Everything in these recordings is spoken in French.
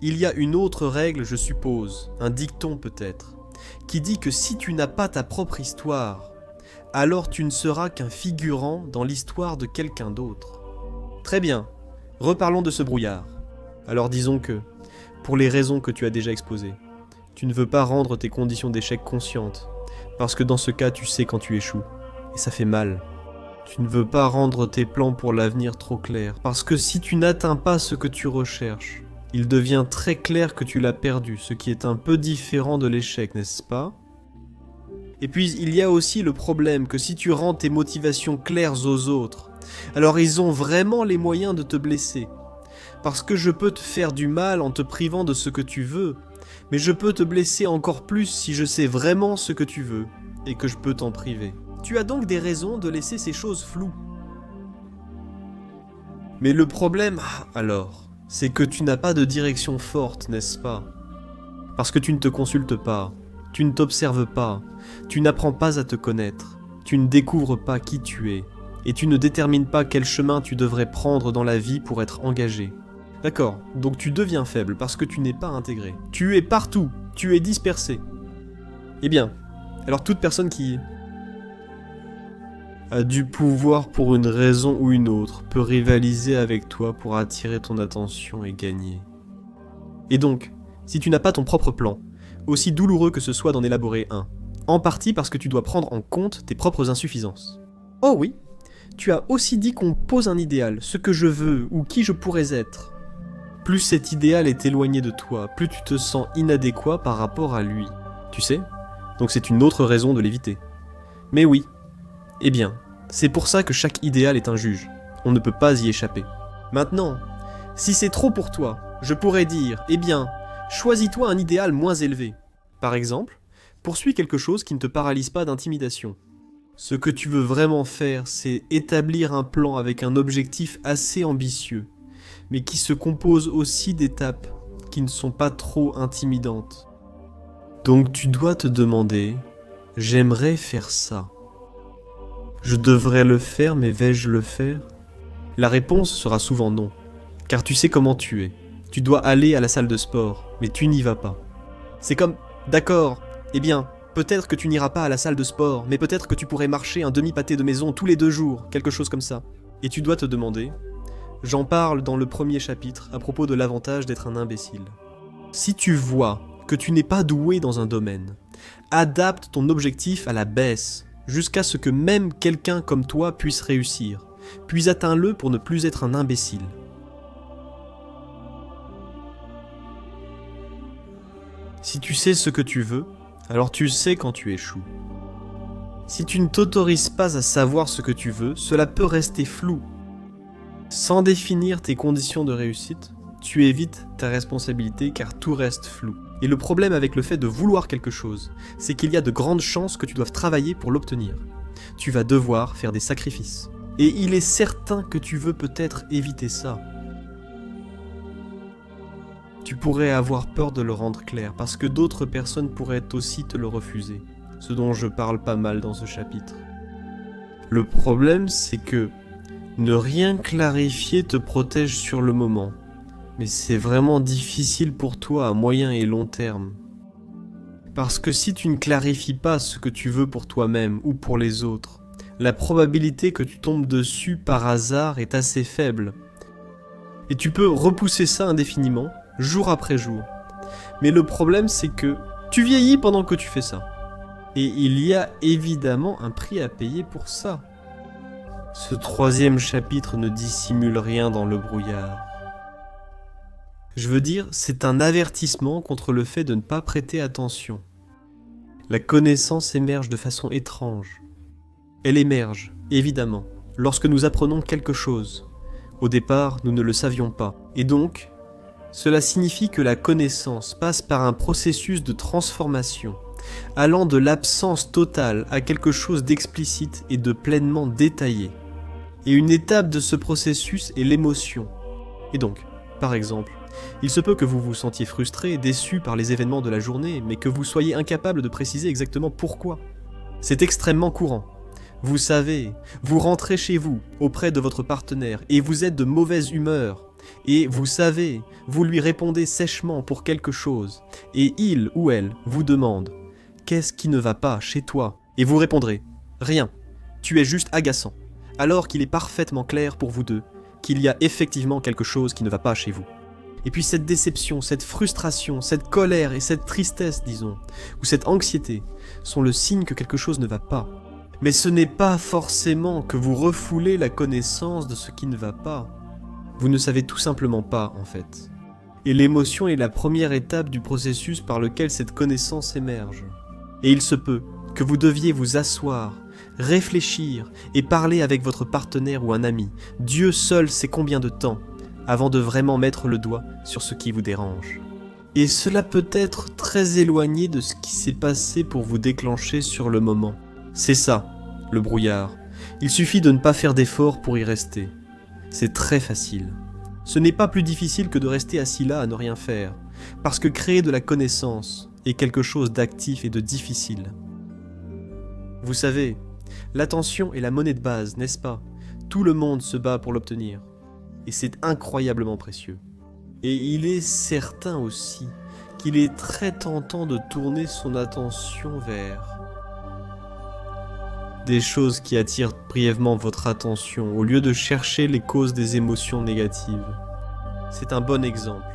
Il y a une autre règle, je suppose, un dicton peut-être, qui dit que si tu n'as pas ta propre histoire, alors tu ne seras qu'un figurant dans l'histoire de quelqu'un d'autre. Très bien, reparlons de ce brouillard. Alors disons que, pour les raisons que tu as déjà exposées, tu ne veux pas rendre tes conditions d'échec conscientes, parce que dans ce cas tu sais quand tu échoues, et ça fait mal. Tu ne veux pas rendre tes plans pour l'avenir trop clairs, parce que si tu n'atteins pas ce que tu recherches, il devient très clair que tu l'as perdu, ce qui est un peu différent de l'échec, n'est-ce pas ? Et puis il y a aussi le problème que si tu rends tes motivations claires aux autres, alors ils ont vraiment les moyens de te blesser. Parce que je peux te faire du mal en te privant de ce que tu veux, mais je peux te blesser encore plus si je sais vraiment ce que tu veux, et que je peux t'en priver. Tu as donc des raisons de laisser ces choses floues. Mais le problème, alors, c'est que tu n'as pas de direction forte, n'est-ce pas ? Parce que tu ne te consultes pas, tu ne t'observes pas, tu n'apprends pas à te connaître, tu ne découvres pas qui tu es, et tu ne détermines pas quel chemin tu devrais prendre dans la vie pour être engagé. D'accord, donc tu deviens faible parce que tu n'es pas intégré. Tu es partout, tu es dispersé. Eh bien, alors toute personne qui a du pouvoir pour une raison ou une autre peut rivaliser avec toi pour attirer ton attention et gagner. Et donc, si tu n'as pas ton propre plan, aussi douloureux que ce soit d'en élaborer un, en partie parce que tu dois prendre en compte tes propres insuffisances. Oh oui, tu as aussi dit qu'on pose un idéal, ce que je veux ou qui je pourrais être. Plus cet idéal est éloigné de toi, plus tu te sens inadéquat par rapport à lui. Tu sais ? Donc c'est une autre raison de l'éviter. Mais oui. Eh bien, c'est pour ça que chaque idéal est un juge. On ne peut pas y échapper. Maintenant, si c'est trop pour toi, je pourrais dire, eh bien, choisis-toi un idéal moins élevé. Par exemple, poursuis quelque chose qui ne te paralyse pas d'intimidation. Ce que tu veux vraiment faire, c'est établir un plan avec un objectif assez ambitieux, mais qui se compose aussi d'étapes qui ne sont pas trop intimidantes. Donc tu dois te demander, j'aimerais faire ça. Je devrais le faire, mais vais-je le faire ? La réponse sera souvent non, car tu sais comment tu es. Tu dois aller à la salle de sport, mais tu n'y vas pas. C'est comme, d'accord, eh bien, peut-être que tu n'iras pas à la salle de sport, mais peut-être que tu pourrais marcher un demi-pâté de maison tous les 2 jours, quelque chose comme ça. Et tu dois te demander, j'en parle dans le premier chapitre à propos de l'avantage d'être un imbécile. Si tu vois que tu n'es pas doué dans un domaine, adapte ton objectif à la baisse, jusqu'à ce que même quelqu'un comme toi puisse réussir, puis atteins-le pour ne plus être un imbécile. Si tu sais ce que tu veux, alors tu sais quand tu échoues. Si tu ne t'autorises pas à savoir ce que tu veux, cela peut rester flou. Sans définir tes conditions de réussite, tu évites ta responsabilité car tout reste flou. Et le problème avec le fait de vouloir quelque chose, c'est qu'il y a de grandes chances que tu doives travailler pour l'obtenir. Tu vas devoir faire des sacrifices. Et il est certain que tu veux peut-être éviter ça. Tu pourrais avoir peur de le rendre clair, parce que d'autres personnes pourraient aussi te le refuser, ce dont je parle pas mal dans ce chapitre. Le problème, c'est que ne rien clarifier te protège sur le moment, mais c'est vraiment difficile pour toi à moyen et long terme. Parce que si tu ne clarifies pas ce que tu veux pour toi-même ou pour les autres, la probabilité que tu tombes dessus par hasard est assez faible. Et tu peux repousser ça indéfiniment, jour après jour. Mais le problème, c'est que tu vieillis pendant que tu fais ça. Et il y a évidemment un prix à payer pour ça. Ce 3e chapitre ne dissimule rien dans le brouillard. Je veux dire, c'est un avertissement contre le fait de ne pas prêter attention. La connaissance émerge de façon étrange. Elle émerge, évidemment, lorsque nous apprenons quelque chose. Au départ, nous ne le savions pas. Et donc, cela signifie que la connaissance passe par un processus de transformation, allant de l'absence totale à quelque chose d'explicite et de pleinement détaillé. Et une étape de ce processus est l'émotion. Et donc, par exemple, il se peut que vous vous sentiez frustré et déçu par les événements de la journée, mais que vous soyez incapable de préciser exactement pourquoi. C'est extrêmement courant. Vous savez, vous rentrez chez vous, auprès de votre partenaire, et vous êtes de mauvaise humeur, et vous savez, vous lui répondez sèchement pour quelque chose, et il ou elle vous demande « Qu'est-ce qui ne va pas chez toi ?» Et vous répondrez « Rien, tu es juste agaçant », alors qu'il est parfaitement clair pour vous deux qu'il y a effectivement quelque chose qui ne va pas chez vous. Et puis cette déception, cette frustration, cette colère et cette tristesse, disons, ou cette anxiété, sont le signe que quelque chose ne va pas. Mais ce n'est pas forcément que vous refoulez la connaissance de ce qui ne va pas. Vous ne savez tout simplement pas, en fait. Et l'émotion est la première étape du processus par lequel cette connaissance émerge. Et il se peut que vous deviez vous asseoir, réfléchir et parler avec votre partenaire ou un ami, Dieu seul sait combien de temps, avant de vraiment mettre le doigt sur ce qui vous dérange. Et cela peut être très éloigné de ce qui s'est passé pour vous déclencher sur le moment. C'est ça, le brouillard. Il suffit de ne pas faire d'efforts pour y rester. C'est très facile. Ce n'est pas plus difficile que de rester assis là à ne rien faire, parce que créer de la connaissance est quelque chose d'actif et de difficile. Vous savez, l'attention est la monnaie de base, n'est-ce pas? Tout le monde se bat pour l'obtenir. Et c'est incroyablement précieux. Et il est certain aussi qu'il est très tentant de tourner son attention vers des choses qui attirent brièvement votre attention au lieu de chercher les causes des émotions négatives. C'est un bon exemple.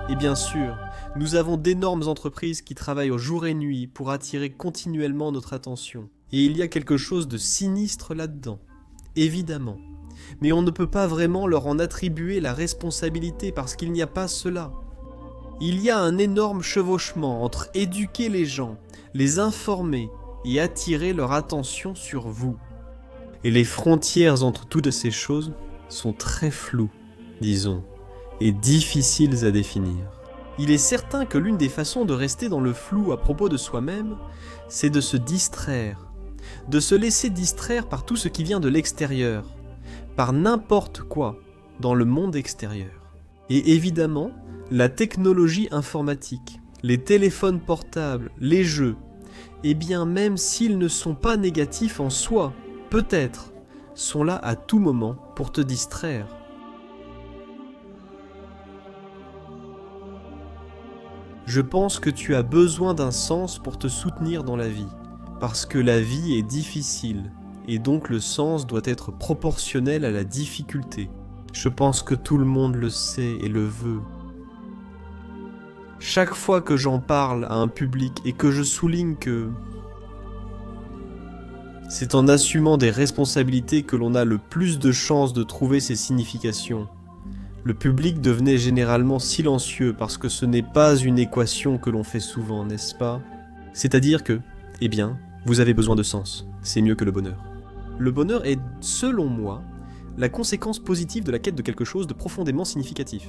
Et bien sûr, nous avons d'énormes entreprises qui travaillent au jour et nuit pour attirer continuellement notre attention. Et il y a quelque chose de sinistre là-dedans, évidemment. Mais on ne peut pas vraiment leur en attribuer la responsabilité parce qu'il n'y a pas cela. Il y a un énorme chevauchement entre éduquer les gens, les informer et attirer leur attention sur vous. Et les frontières entre toutes ces choses sont très floues, disons, et difficiles à définir. Il est certain que l'une des façons de rester dans le flou à propos de soi-même, c'est de se distraire, de se laisser distraire par tout ce qui vient de l'extérieur, par n'importe quoi dans le monde extérieur. Et évidemment, la technologie informatique, les téléphones portables, les jeux, et bien même s'ils ne sont pas négatifs en soi, peut-être, sont là à tout moment pour te distraire. Je pense que tu as besoin d'un sens pour te soutenir dans la vie, parce que la vie est difficile, et donc le sens doit être proportionnel à la difficulté. Je pense que tout le monde le sait et le veut. Chaque fois que j'en parle à un public et que je souligne que c'est en assumant des responsabilités que l'on a le plus de chances de trouver ses significations, le public devenait généralement silencieux parce que ce n'est pas une équation que l'on fait souvent, n'est-ce pas? C'est-à-dire que, eh bien, vous avez besoin de sens, c'est mieux que le bonheur. Le bonheur est, selon moi, la conséquence positive de la quête de quelque chose de profondément significatif.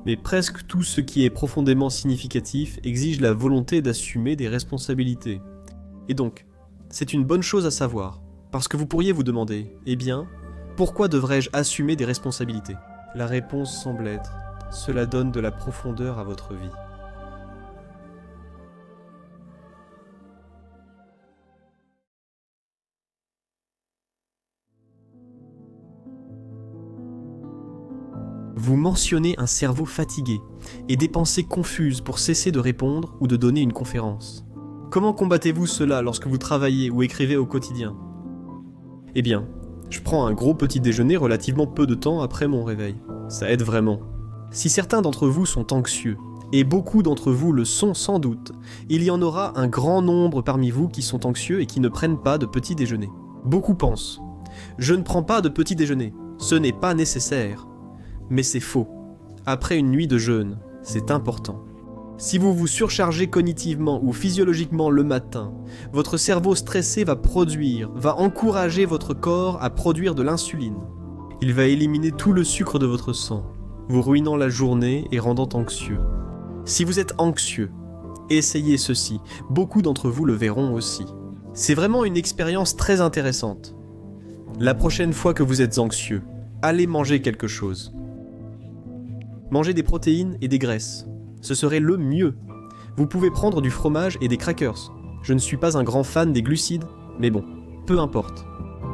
Mais presque tout ce qui est profondément significatif exige la volonté d'assumer des responsabilités. Et donc, c'est une bonne chose à savoir, parce que vous pourriez vous demander, eh bien, pourquoi devrais-je assumer des responsabilités? La réponse semble être, cela donne de la profondeur à votre vie. Vous mentionnez un cerveau fatigué et des pensées confuses pour cesser de répondre ou de donner une conférence. Comment combattez-vous cela lorsque vous travaillez ou écrivez au quotidien? Eh bien, je prends un gros petit déjeuner relativement peu de temps après mon réveil. Ça aide vraiment. Si certains d'entre vous sont anxieux, et beaucoup d'entre vous le sont sans doute, il y en aura un grand nombre parmi vous qui sont anxieux et qui ne prennent pas de petit déjeuner. Beaucoup pensent « Je ne prends pas de petit déjeuner, ce n'est pas nécessaire ». Mais c'est faux. Après une nuit de jeûne, c'est important. Si vous vous surchargez cognitivement ou physiologiquement le matin, votre cerveau stressé va encourager votre corps à produire de l'insuline. Il va éliminer tout le sucre de votre sang, vous ruinant la journée et rendant anxieux. Si vous êtes anxieux, essayez ceci, beaucoup d'entre vous le verront aussi. C'est vraiment une expérience très intéressante. La prochaine fois que vous êtes anxieux, allez manger quelque chose. Mangez des protéines et des graisses. Ce serait le mieux. Vous pouvez prendre du fromage et des crackers. Je ne suis pas un grand fan des glucides, mais bon, peu importe.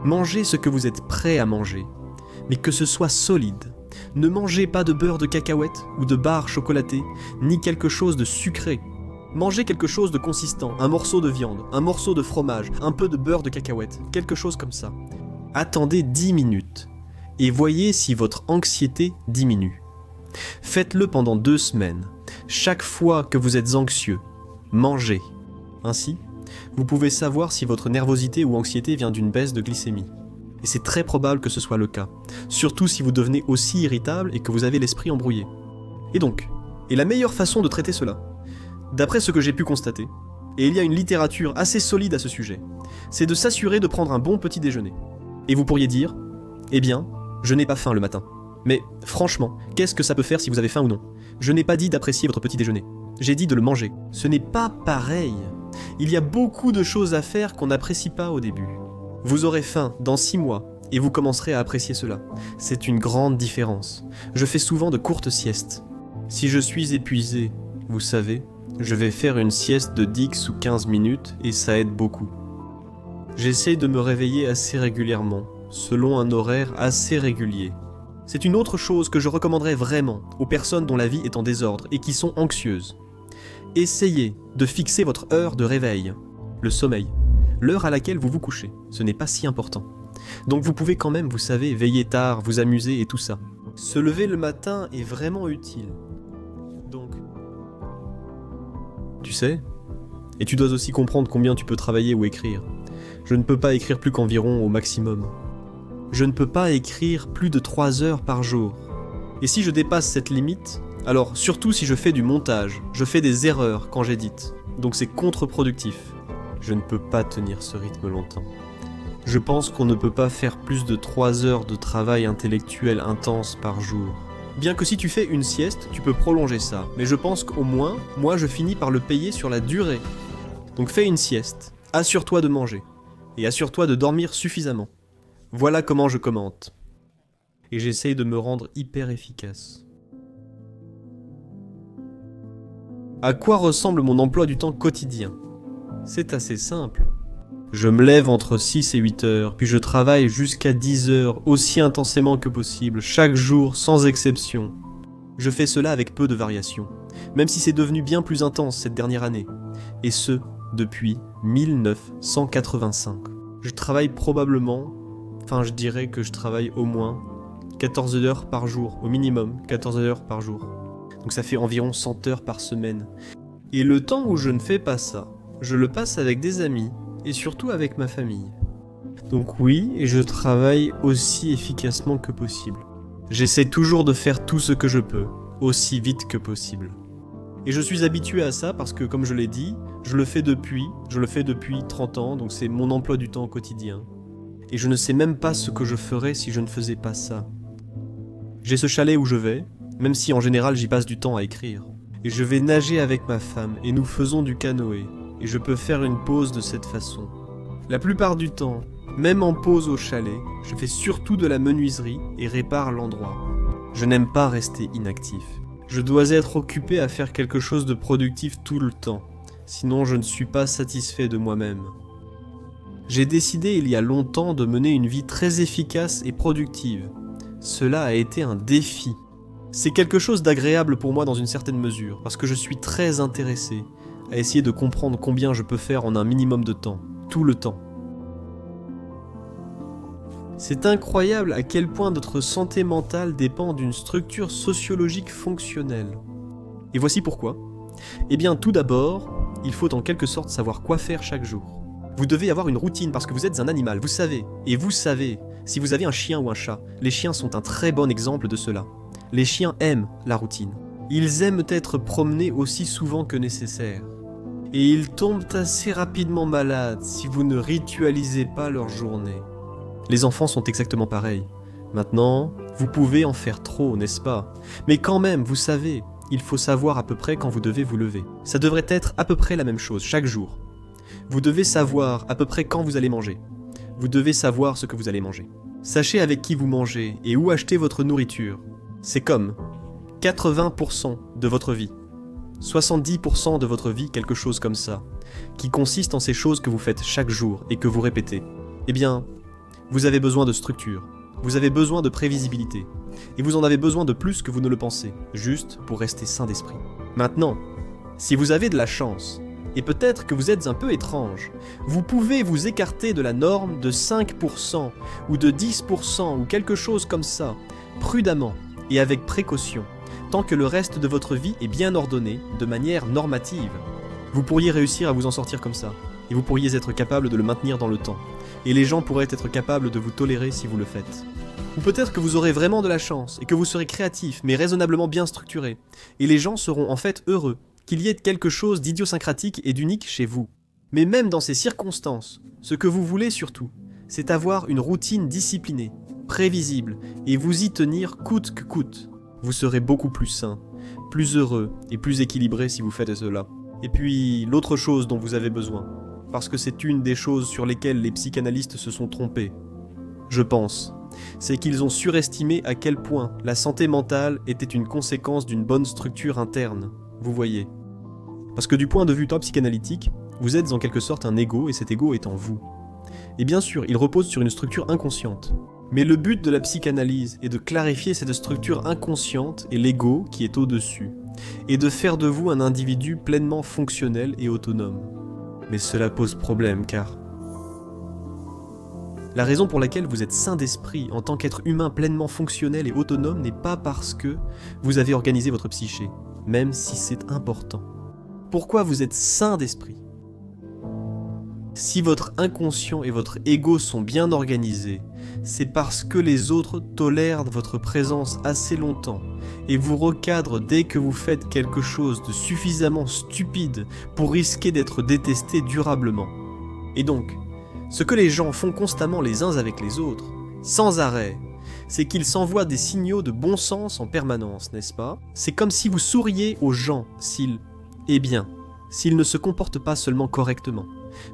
Mangez ce que vous êtes prêt à manger, mais que ce soit solide, Ne mangez pas de beurre de cacahuète ou de barre chocolatée, ni quelque chose de sucré. Mangez quelque chose de consistant, un morceau de viande, un morceau de fromage, un peu de beurre de cacahuète, quelque chose comme ça. Attendez 10 minutes et voyez si votre anxiété diminue. Faites-le pendant 2 semaines. Chaque fois que vous êtes anxieux, mangez. Ainsi, vous pouvez savoir si votre nervosité ou anxiété vient d'une baisse de glycémie. Et c'est très probable que ce soit le cas, surtout si vous devenez aussi irritable et que vous avez l'esprit embrouillé. Et donc, la meilleure façon de traiter cela, d'après ce que j'ai pu constater, et il y a une littérature assez solide à ce sujet, c'est de s'assurer de prendre un bon petit déjeuner. Et vous pourriez dire, eh bien, je n'ai pas faim le matin. Mais franchement, qu'est-ce que ça peut faire si vous avez faim ou non? Je n'ai pas dit d'apprécier votre petit déjeuner. J'ai dit de le manger. Ce n'est pas pareil. Il y a beaucoup de choses à faire qu'on n'apprécie pas au début. Vous aurez faim dans 6 mois et vous commencerez à apprécier cela. C'est une grande différence. Je fais souvent de courtes siestes. Si je suis épuisé, vous savez, je vais faire une sieste de 10 ou 15 minutes et ça aide beaucoup. J'essaie de me réveiller assez régulièrement, selon un horaire assez régulier. C'est une autre chose que je recommanderais vraiment aux personnes dont la vie est en désordre et qui sont anxieuses. Essayez de fixer votre heure de réveil, le sommeil, l'heure à laquelle vous vous couchez. Ce n'est pas si important. Donc vous pouvez quand même, vous savez, veiller tard, vous amuser et tout ça. Se lever le matin est vraiment utile. Donc, tu sais, et tu dois aussi comprendre combien tu peux travailler ou écrire. Je ne peux pas écrire plus qu'environ au maximum. Je ne peux pas écrire plus de 3 heures par jour. Et si je dépasse cette limite, alors surtout si je fais du montage, je fais des erreurs quand j'édite, donc c'est contre-productif. Je ne peux pas tenir ce rythme longtemps. Je pense qu'on ne peut pas faire plus de 3 heures de travail intellectuel intense par jour. Bien que si tu fais une sieste, tu peux prolonger ça, mais je pense qu'au moins, moi je finis par le payer sur la durée. Donc fais une sieste, assure-toi de manger, et assure-toi de dormir suffisamment. Voilà comment je commente. Et j'essaye de me rendre hyper efficace. À quoi ressemble mon emploi du temps quotidien? C'est assez simple. Je me lève entre 6 et 8 heures, puis je travaille jusqu'à 10 heures, aussi intensément que possible, chaque jour, sans exception. Je fais cela avec peu de variations, même si c'est devenu bien plus intense cette dernière année. Et ce, depuis 1985. Je travaille probablement... je dirais que je travaille au moins 14 heures par jour, au minimum 14 heures par jour. Donc ça fait environ 100 heures par semaine. Et le temps où je ne fais pas ça, je le passe avec des amis, et surtout avec ma famille. Donc oui, je travaille aussi efficacement que possible. J'essaie toujours de faire tout ce que je peux, aussi vite que possible. Et je suis habitué à ça parce que, comme je l'ai dit, je le fais depuis 30 ans, donc c'est mon emploi du temps quotidien. Et je ne sais même pas ce que je ferais si je ne faisais pas ça. J'ai ce chalet où je vais, même si en général j'y passe du temps à écrire. Et je vais nager avec ma femme, et nous faisons du canoë, et je peux faire une pause de cette façon. La plupart du temps, même en pause au chalet, je fais surtout de la menuiserie et répare l'endroit. Je n'aime pas rester inactif. Je dois être occupé à faire quelque chose de productif tout le temps, sinon je ne suis pas satisfait de moi-même. J'ai décidé il y a longtemps de mener une vie très efficace et productive. Cela a été un défi. C'est quelque chose d'agréable pour moi dans une certaine mesure, parce que je suis très intéressé à essayer de comprendre combien je peux faire en un minimum de temps, tout le temps. C'est incroyable à quel point notre santé mentale dépend d'une structure sociologique fonctionnelle. Et voici pourquoi. Eh bien, tout d'abord, il faut en quelque sorte savoir quoi faire chaque jour. Vous devez avoir une routine parce que vous êtes un animal, vous savez. Et vous savez, si vous avez un chien ou un chat, les chiens sont un très bon exemple de cela. Les chiens aiment la routine. Ils aiment être promenés aussi souvent que nécessaire. Et ils tombent assez rapidement malades si vous ne ritualisez pas leur journée. Les enfants sont exactement pareils. Maintenant, vous pouvez en faire trop, n'est-ce pas? Mais quand même, vous savez, il faut savoir à peu près quand vous devez vous lever. Ça devrait être à peu près la même chose chaque jour. Vous devez savoir à peu près quand vous allez manger. Vous devez savoir ce que vous allez manger. Sachez avec qui vous mangez et où acheter votre nourriture. C'est comme 80% de votre vie, 70% de votre vie, quelque chose comme ça, qui consiste en ces choses que vous faites chaque jour et que vous répétez. Eh bien, vous avez besoin de structure, vous avez besoin de prévisibilité, et vous en avez besoin de plus que vous ne le pensez, juste pour rester sain d'esprit. Maintenant, si vous avez de la chance, et peut-être que vous êtes un peu étrange, vous pouvez vous écarter de la norme de 5% ou de 10% ou quelque chose comme ça, prudemment et avec précaution, tant que le reste de votre vie est bien ordonné, de manière normative. Vous pourriez réussir à vous en sortir comme ça, et vous pourriez être capable de le maintenir dans le temps, et les gens pourraient être capables de vous tolérer si vous le faites. Ou peut-être que vous aurez vraiment de la chance, et que vous serez créatif, mais raisonnablement bien structuré, et les gens seront en fait heureux, qu'il y ait quelque chose d'idiosyncratique et d'unique chez vous. Mais même dans ces circonstances, ce que vous voulez surtout, c'est avoir une routine disciplinée, prévisible, et vous y tenir coûte que coûte. Vous serez beaucoup plus sain, plus heureux et plus équilibré si vous faites cela. Et puis, l'autre chose dont vous avez besoin, parce que c'est une des choses sur lesquelles les psychanalystes se sont trompés, je pense, c'est qu'ils ont surestimé à quel point la santé mentale était une conséquence d'une bonne structure interne, vous voyez. Parce que du point de vue psychanalytique, vous êtes en quelque sorte un ego et cet ego est en vous. Et bien sûr, il repose sur une structure inconsciente. Mais le but de la psychanalyse est de clarifier cette structure inconsciente et l'ego qui est au-dessus, et de faire de vous un individu pleinement fonctionnel et autonome. Mais cela pose problème car... La raison pour laquelle vous êtes sain d'esprit en tant qu'être humain pleinement fonctionnel et autonome n'est pas parce que vous avez organisé votre psyché, même si c'est important. Pourquoi vous êtes sain d'esprit ? Si votre inconscient et votre ego sont bien organisés, c'est parce que les autres tolèrent votre présence assez longtemps et vous recadrent dès que vous faites quelque chose de suffisamment stupide pour risquer d'être détesté durablement. Et donc, ce que les gens font constamment les uns avec les autres, sans arrêt, c'est qu'ils s'envoient des signaux de bon sens en permanence, n'est-ce pas ? C'est comme si vous souriez aux gens s'ils ne se comportent pas seulement correctement,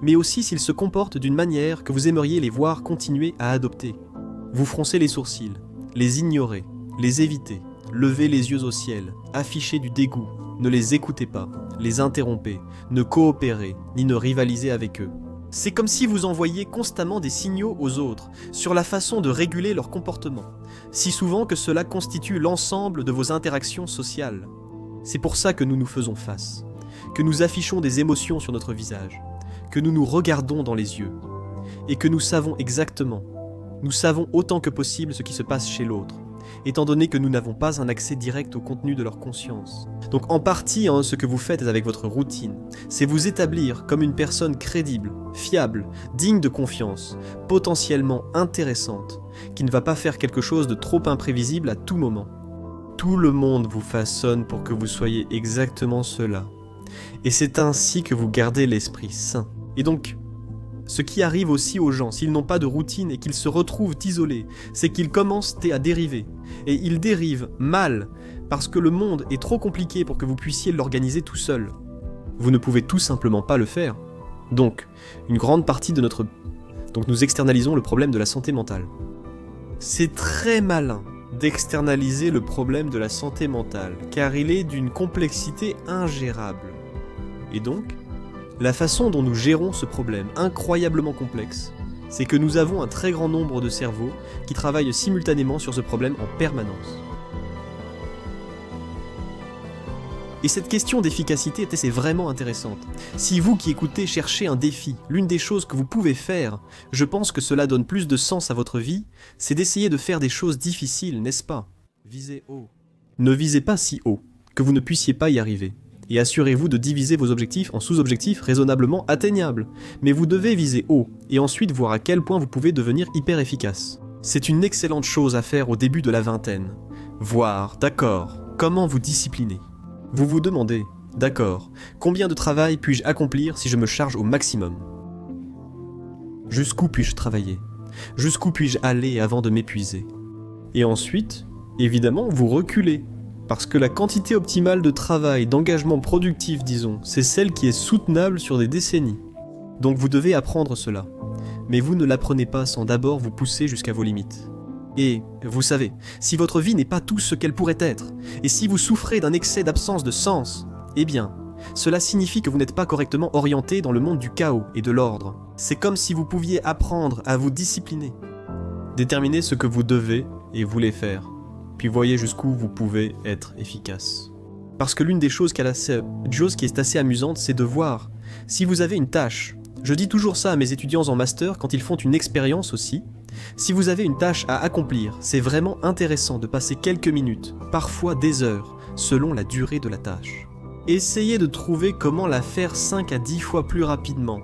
mais aussi s'ils se comportent d'une manière que vous aimeriez les voir continuer à adopter. Vous froncez les sourcils, les ignorez, les évitez, levez les yeux au ciel, affichez du dégoût, ne les écoutez pas, les interrompez, ne coopérez, ni ne rivalisez avec eux. C'est comme si vous envoyiez constamment des signaux aux autres sur la façon de réguler leur comportement, si souvent que cela constitue l'ensemble de vos interactions sociales. C'est pour ça que nous nous faisons face, que nous affichons des émotions sur notre visage, que nous nous regardons dans les yeux, et que nous savons exactement, nous savons autant que possible ce qui se passe chez l'autre, étant donné que nous n'avons pas un accès direct au contenu de leur conscience. Donc en partie, ce que vous faites avec votre routine, c'est vous établir comme une personne crédible, fiable, digne de confiance, potentiellement intéressante, qui ne va pas faire quelque chose de trop imprévisible à tout moment. Tout le monde vous façonne pour que vous soyez exactement cela. Et c'est ainsi que vous gardez l'esprit sain. Et donc, ce qui arrive aussi aux gens, s'ils n'ont pas de routine et qu'ils se retrouvent isolés, c'est qu'ils commencent à dériver. Et ils dérivent mal, parce que le monde est trop compliqué pour que vous puissiez l'organiser tout seul. Vous ne pouvez tout simplement pas le faire. Donc, une grande partie de notre... Donc nous externalisons le problème de la santé mentale. C'est très malin d'externaliser le problème de la santé mentale, car il est d'une complexité ingérable. Et donc, la façon dont nous gérons ce problème incroyablement complexe, c'est que nous avons un très grand nombre de cerveaux qui travaillent simultanément sur ce problème en permanence. Et cette question d'efficacité c'est vraiment intéressante. Si vous qui écoutez cherchez un défi, l'une des choses que vous pouvez faire, je pense que cela donne plus de sens à votre vie, c'est d'essayer de faire des choses difficiles, n'est-ce pas ? Visez haut. Ne visez pas si haut, que vous ne puissiez pas y arriver. Et assurez-vous de diviser vos objectifs en sous-objectifs raisonnablement atteignables. Mais vous devez viser haut, et ensuite voir à quel point vous pouvez devenir hyper efficace. C'est une excellente chose à faire au début de la vingtaine. Voir, d'accord, comment vous discipliner. Vous vous demandez, d'accord, combien de travail puis-je accomplir si je me charge au maximum ? Jusqu'où puis-je travailler ? Jusqu'où puis-je aller avant de m'épuiser ? Et ensuite, évidemment, vous reculez. Parce que la quantité optimale de travail, d'engagement productif, disons, c'est celle qui est soutenable sur des décennies. Donc vous devez apprendre cela. Mais vous ne l'apprenez pas sans d'abord vous pousser jusqu'à vos limites. Et, vous savez, si votre vie n'est pas tout ce qu'elle pourrait être, et si vous souffrez d'un excès d'absence de sens, eh bien, cela signifie que vous n'êtes pas correctement orienté dans le monde du chaos et de l'ordre. C'est comme si vous pouviez apprendre à vous discipliner. Déterminer ce que vous devez et voulez faire. puis voyez jusqu'où vous pouvez être efficace. Parce que l'une des choses qui est assez amusante, c'est de voir si vous avez une tâche. Je dis toujours ça à mes étudiants en master quand ils font une expérience aussi. Si vous avez une tâche à accomplir, c'est vraiment intéressant de passer quelques minutes, parfois des heures, selon la durée de la tâche. Essayez de trouver comment la faire 5 à 10 fois plus rapidement.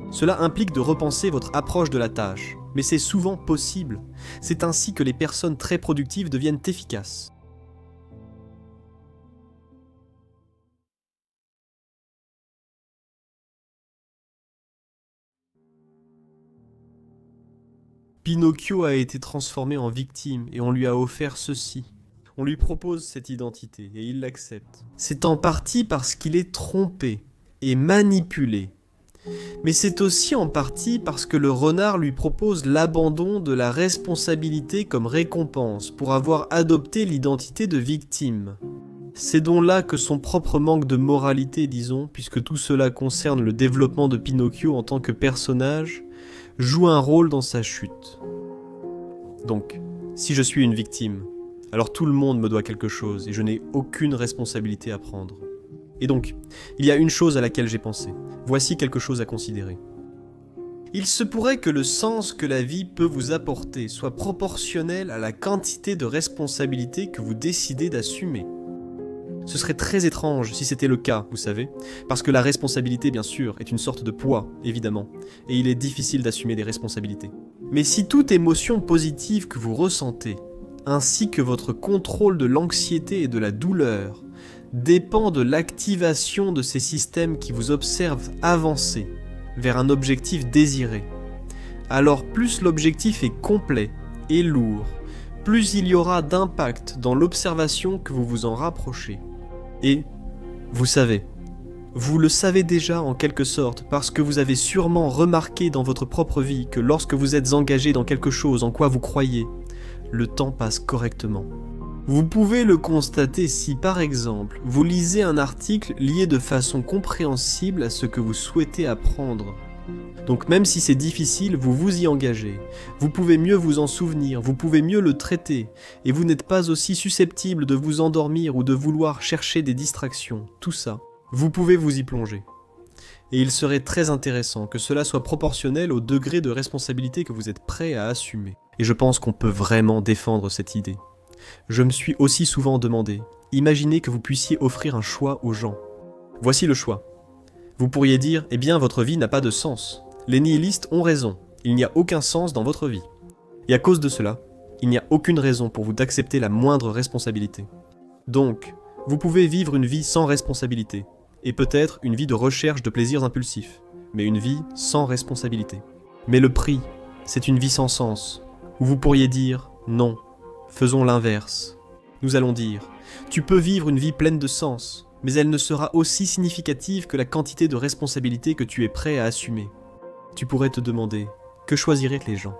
Cela implique de repenser votre approche de la tâche, mais c'est souvent possible. C'est ainsi que les personnes très productives deviennent efficaces. Pinocchio a été transformé en victime et on lui a offert ceci. On lui propose cette identité et il l'accepte. C'est en partie parce qu'il est trompé et manipulé. Mais c'est aussi en partie parce que le renard lui propose l'abandon de la responsabilité comme récompense pour avoir adopté l'identité de victime. C'est donc là que son propre manque de moralité, disons, puisque tout cela concerne le développement de Pinocchio en tant que personnage, joue un rôle dans sa chute. Donc, si je suis une victime, alors tout le monde me doit quelque chose et je n'ai aucune responsabilité à prendre. Et donc, il y a une chose à laquelle j'ai pensé. Voici quelque chose à considérer. Il se pourrait que le sens que la vie peut vous apporter soit proportionnel à la quantité de responsabilités que vous décidez d'assumer. Ce serait très étrange si c'était le cas, vous savez, parce que la responsabilité, bien sûr, est une sorte de poids, évidemment, et il est difficile d'assumer des responsabilités. Mais si toute émotion positive que vous ressentez, ainsi que votre contrôle de l'anxiété et de la douleur, dépend de l'activation de ces systèmes qui vous observent avancer vers un objectif désiré, alors plus l'objectif est complet et lourd, plus il y aura d'impact dans l'observation que vous vous en rapprochez. Et, vous le savez déjà en quelque sorte parce que vous avez sûrement remarqué dans votre propre vie que lorsque vous êtes engagé dans quelque chose en quoi vous croyez, le temps passe correctement. Vous pouvez le constater si, par exemple, vous lisez un article lié de façon compréhensible à ce que vous souhaitez apprendre. Donc même si c'est difficile, vous vous y engagez. Vous pouvez mieux vous en souvenir, vous pouvez mieux le traiter, et vous n'êtes pas aussi susceptible de vous endormir ou de vouloir chercher des distractions. Tout ça, vous pouvez vous y plonger. Et il serait très intéressant que cela soit proportionnel au degré de responsabilité que vous êtes prêt à assumer. Et je pense qu'on peut vraiment défendre cette idée. Je me suis aussi souvent demandé, imaginez que vous puissiez offrir un choix aux gens. Voici le choix. Vous pourriez dire, eh bien votre vie n'a pas de sens. Les nihilistes ont raison, il n'y a aucun sens dans votre vie. Et à cause de cela, il n'y a aucune raison pour vous d'accepter la moindre responsabilité. Donc, vous pouvez vivre une vie sans responsabilité, et peut-être une vie de recherche de plaisirs impulsifs, mais une vie sans responsabilité. Mais le prix, c'est une vie sans sens, où vous pourriez dire, non, faisons l'inverse. Nous allons dire, tu peux vivre une vie pleine de sens, mais elle ne sera aussi significative que la quantité de responsabilité que tu es prêt à assumer. Tu pourrais te demander, que choisiraient les gens ?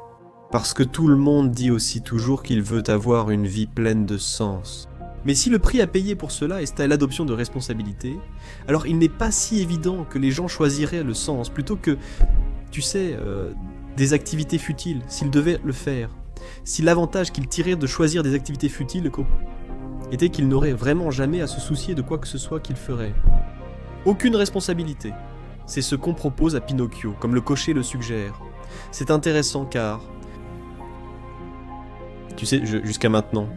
Parce que tout le monde dit aussi toujours qu'il veut avoir une vie pleine de sens. Mais si le prix à payer pour cela est à l'adoption de responsabilités, alors il n'est pas si évident que les gens choisiraient le sens plutôt que, tu sais, des activités futiles, s'ils devaient le faire. Si l'avantage qu'ils tiraient de choisir des activités futiles était qu'ils n'auraient vraiment jamais à se soucier de quoi que ce soit qu'ils feraient. Aucune responsabilité. C'est ce qu'on propose à Pinocchio, comme le cocher le suggère. C'est intéressant car... Tu sais, jusqu'à maintenant,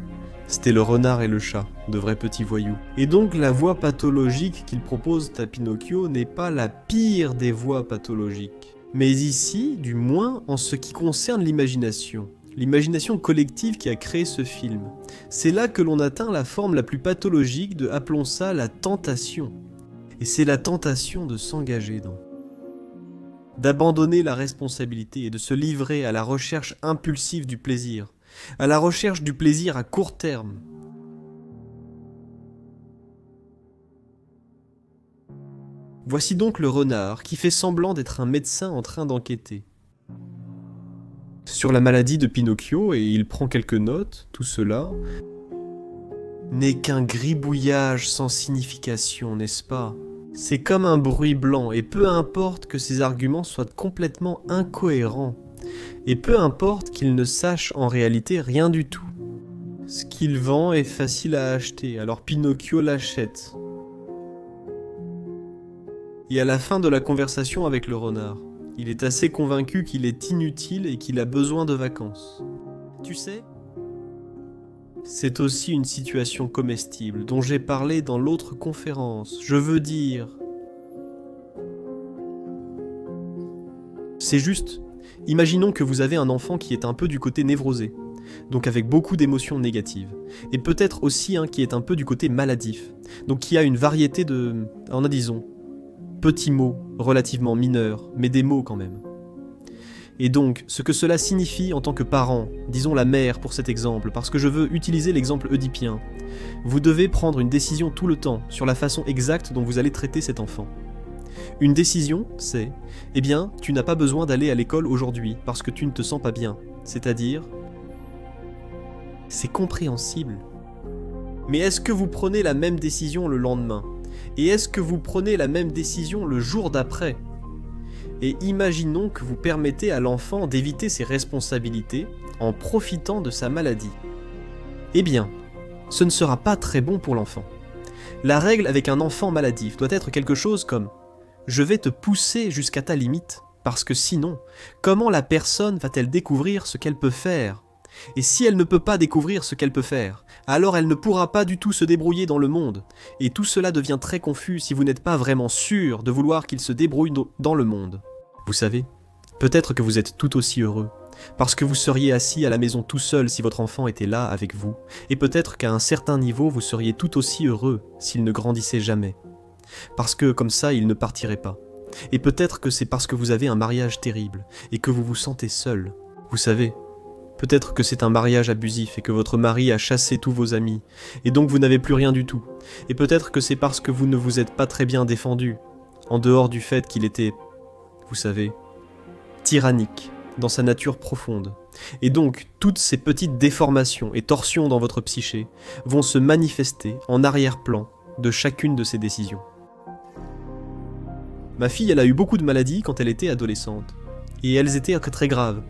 c'était le renard et le chat, de vrais petits voyous. Et donc la voie pathologique qu'ils proposent à Pinocchio n'est pas la pire des voies pathologiques. Mais ici, du moins, en ce qui concerne l'imagination. L'imagination collective qui a créé ce film. C'est là que l'on atteint la forme la plus pathologique de, appelons ça, la tentation. Et c'est la tentation de s'engager dans. D'abandonner la responsabilité et de se livrer à la recherche impulsive du plaisir. À la recherche du plaisir à court terme. Voici donc le renard qui fait semblant d'être un médecin en train d'enquêter sur la maladie de Pinocchio et il prend quelques notes, tout cela n'est qu'un gribouillage sans signification, n'est-ce pas ? C'est comme un bruit blanc et peu importe que ces arguments soient complètement incohérents et peu importe qu'ils ne sachent en réalité rien du tout. Ce qu'il vend est facile à acheter, alors Pinocchio l'achète. Et à la fin de la conversation avec le renard, il est assez convaincu qu'il est inutile et qu'il a besoin de vacances. Tu sais, c'est aussi une situation comestible dont j'ai parlé dans l'autre conférence. Je veux dire... C'est juste, imaginons que vous avez un enfant qui est un peu du côté névrosé, donc avec beaucoup d'émotions négatives, et peut-être aussi un qui est un peu du côté maladif, donc qui a une variété de... en a disons, petits mots, relativement mineurs, mais des mots quand même. Et donc, ce que cela signifie en tant que parent, disons la mère pour cet exemple, parce que je veux utiliser l'exemple oedipien, vous devez prendre une décision tout le temps sur la façon exacte dont vous allez traiter cet enfant. Une décision, c'est, eh bien, tu n'as pas besoin d'aller à l'école aujourd'hui parce que tu ne te sens pas bien. C'est-à-dire, c'est compréhensible. Mais est-ce que vous prenez la même décision le lendemain ? Et est-ce que vous prenez la même décision le jour d'après ? Et imaginons que vous permettez à l'enfant d'éviter ses responsabilités en profitant de sa maladie. Eh bien, ce ne sera pas très bon pour l'enfant. La règle avec un enfant maladif doit être quelque chose comme « Je vais te pousser jusqu'à ta limite, parce que sinon, comment la personne va-t-elle découvrir ce qu'elle peut faire ? Et si elle ne peut pas découvrir ce qu'elle peut faire, alors elle ne pourra pas du tout se débrouiller dans le monde. Et tout cela devient très confus si vous n'êtes pas vraiment sûr de vouloir qu'il se débrouille dans le monde. Vous savez, peut-être que vous êtes tout aussi heureux, parce que vous seriez assis à la maison tout seul si votre enfant était là avec vous, et peut-être qu'à un certain niveau vous seriez tout aussi heureux s'il ne grandissait jamais. Parce que comme ça il ne partirait pas. Et peut-être que c'est parce que vous avez un mariage terrible, et que vous vous sentez seul. Vous savez, peut-être que c'est un mariage abusif et que votre mari a chassé tous vos amis, et donc vous n'avez plus rien du tout. Et peut-être que c'est parce que vous ne vous êtes pas très bien défendu, en dehors du fait qu'il était, vous savez, tyrannique, dans sa nature profonde. Et donc, toutes ces petites déformations et torsions dans votre psyché vont se manifester en arrière-plan de chacune de ces décisions. Ma fille, elle a eu beaucoup de maladies quand elle était adolescente, et elles étaient très graves.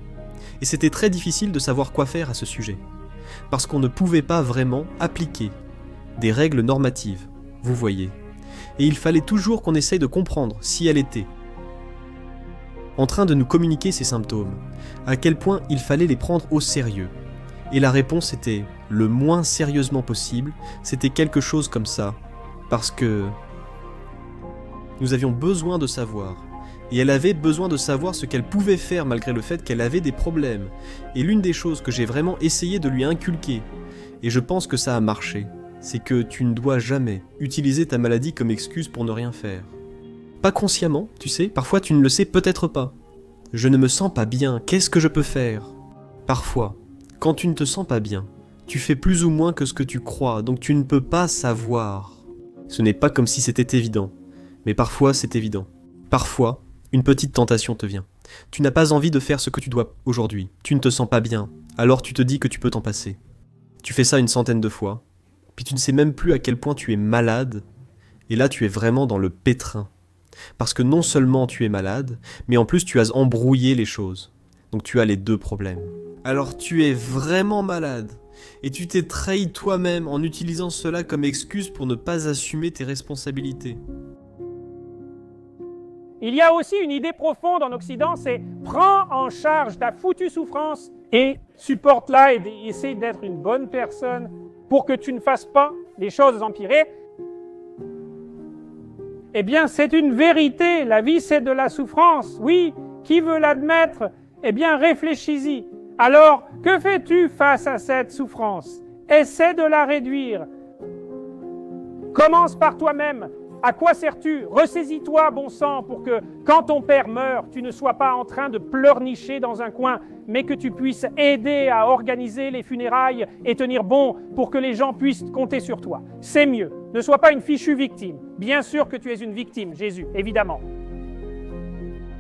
Et c'était très difficile de savoir quoi faire à ce sujet, parce qu'on ne pouvait pas vraiment appliquer des règles normatives, vous voyez. Et il fallait toujours qu'on essaye de comprendre si elle était en train de nous communiquer ses symptômes, à quel point il fallait les prendre au sérieux. Et la réponse était le moins sérieusement possible, c'était quelque chose comme ça, parce que nous avions besoin de savoir. Et elle avait besoin de savoir ce qu'elle pouvait faire malgré le fait qu'elle avait des problèmes. Et l'une des choses que j'ai vraiment essayé de lui inculquer, et je pense que ça a marché, c'est que tu ne dois jamais utiliser ta maladie comme excuse pour ne rien faire. Pas consciemment, tu sais, parfois tu ne le sais peut-être pas. Je ne me sens pas bien, qu'est-ce que je peux faire ? Parfois, quand tu ne te sens pas bien, tu fais plus ou moins que ce que tu crois, donc tu ne peux pas savoir. Ce n'est pas comme si c'était évident, mais parfois c'est évident. Parfois, une petite tentation te vient. Tu n'as pas envie de faire ce que tu dois aujourd'hui. Tu ne te sens pas bien, alors tu te dis que tu peux t'en passer. Tu fais ça une centaine de fois, puis tu ne sais même plus à quel point tu es malade, et là tu es vraiment dans le pétrin. Parce que non seulement tu es malade, mais en plus tu as embrouillé les choses. Donc tu as les deux problèmes. Alors tu es vraiment malade, et tu t'es trahi toi-même en utilisant cela comme excuse pour ne pas assumer tes responsabilités. Il y a aussi une idée profonde en Occident, c'est prends en charge ta foutue souffrance et supporte-la et essaie d'être une bonne personne pour que tu ne fasses pas les choses empirer. Eh bien, c'est une vérité, la vie c'est de la souffrance, oui, qui veut l'admettre? Eh bien, réfléchis-y. Alors, que fais-tu face à cette souffrance? Essaie de la réduire. Commence par toi-même. À quoi sers-tu? Ressaisis-toi, bon sang, pour que, quand ton père meurt, tu ne sois pas en train de pleurnicher dans un coin, mais que tu puisses aider à organiser les funérailles et tenir bon pour que les gens puissent compter sur toi. C'est mieux. Ne sois pas une fichue victime. Bien sûr que tu es une victime, Jésus, évidemment.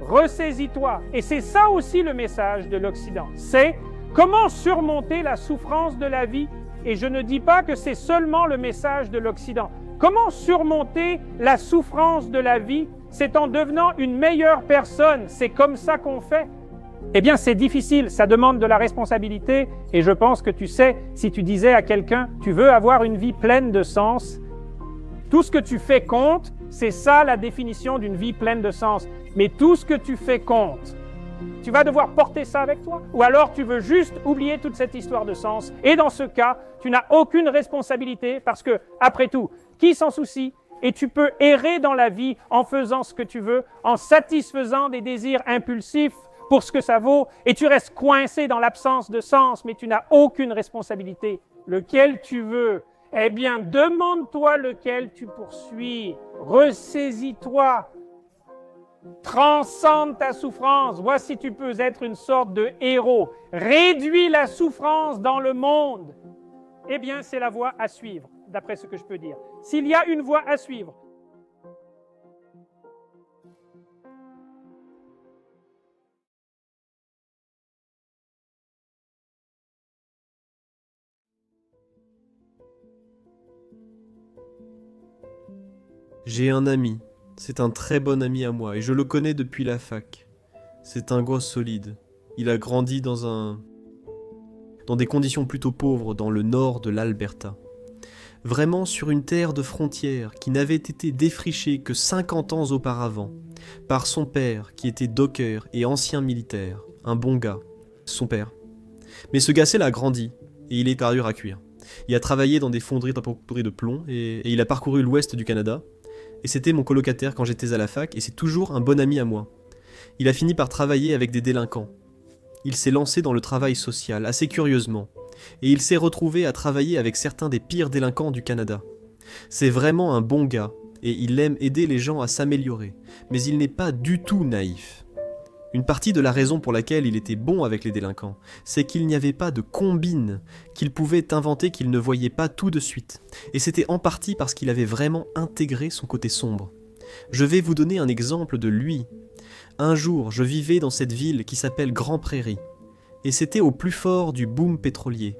Ressaisis-toi. Et c'est ça aussi le message de l'Occident. C'est comment surmonter la souffrance de la vie. Et je ne dis pas que c'est seulement le message de l'Occident. Comment surmonter la souffrance de la vie? C'est en devenant une meilleure personne. C'est comme ça qu'on fait. Eh bien, c'est difficile, ça demande de la responsabilité, et je pense que tu sais, si tu disais à quelqu'un « tu veux avoir une vie pleine de sens », tout ce que tu fais compte, c'est ça la définition d'une vie pleine de sens. Mais tout ce que tu fais compte. Tu vas devoir porter ça avec toi? Ou alors tu veux juste oublier toute cette histoire de sens? Et dans ce cas, tu n'as aucune responsabilité parce que, après tout, qui s'en soucie? Et tu peux errer dans la vie en faisant ce que tu veux, en satisfaisant des désirs impulsifs pour ce que ça vaut, et tu restes coincé dans l'absence de sens, mais tu n'as aucune responsabilité. Lequel tu veux? Eh bien, demande-toi lequel tu poursuis. Ressaisis-toi. Transcende ta souffrance. Vois si tu peux être une sorte de héros. Réduis la souffrance dans le monde. Eh bien, c'est la voie à suivre, d'après ce que je peux dire. S'il y a une voie à suivre, J'ai un ami, c'est un très bon ami à moi, et je le connais depuis la fac. C'est un gosse solide. Il a grandi dans des conditions plutôt pauvres dans le nord de l'Alberta. Vraiment sur une terre de frontière qui n'avait été défrichée que 50 ans auparavant, par son père qui était docker et ancien militaire, un bon gars, son père. Mais ce gars-là a grandi, et il est pas dur à cuire. Il a travaillé dans des fonderies de plomb, et il a parcouru l'ouest du Canada, et c'était mon colocataire quand j'étais à la fac, et c'est toujours un bon ami à moi. Il a fini par travailler avec des délinquants. Il s'est lancé dans le travail social, assez curieusement, et il s'est retrouvé à travailler avec certains des pires délinquants du Canada. C'est vraiment un bon gars, et il aime aider les gens à s'améliorer, mais il n'est pas du tout naïf. Une partie de la raison pour laquelle il était bon avec les délinquants, c'est qu'il n'y avait pas de combine qu'il pouvait inventer qu'il ne voyait pas tout de suite. Et c'était en partie parce qu'il avait vraiment intégré son côté sombre. Je vais vous donner un exemple de lui. Un jour, je vivais dans cette ville qui s'appelle Grand Prairie. Et c'était au plus fort du boom pétrolier.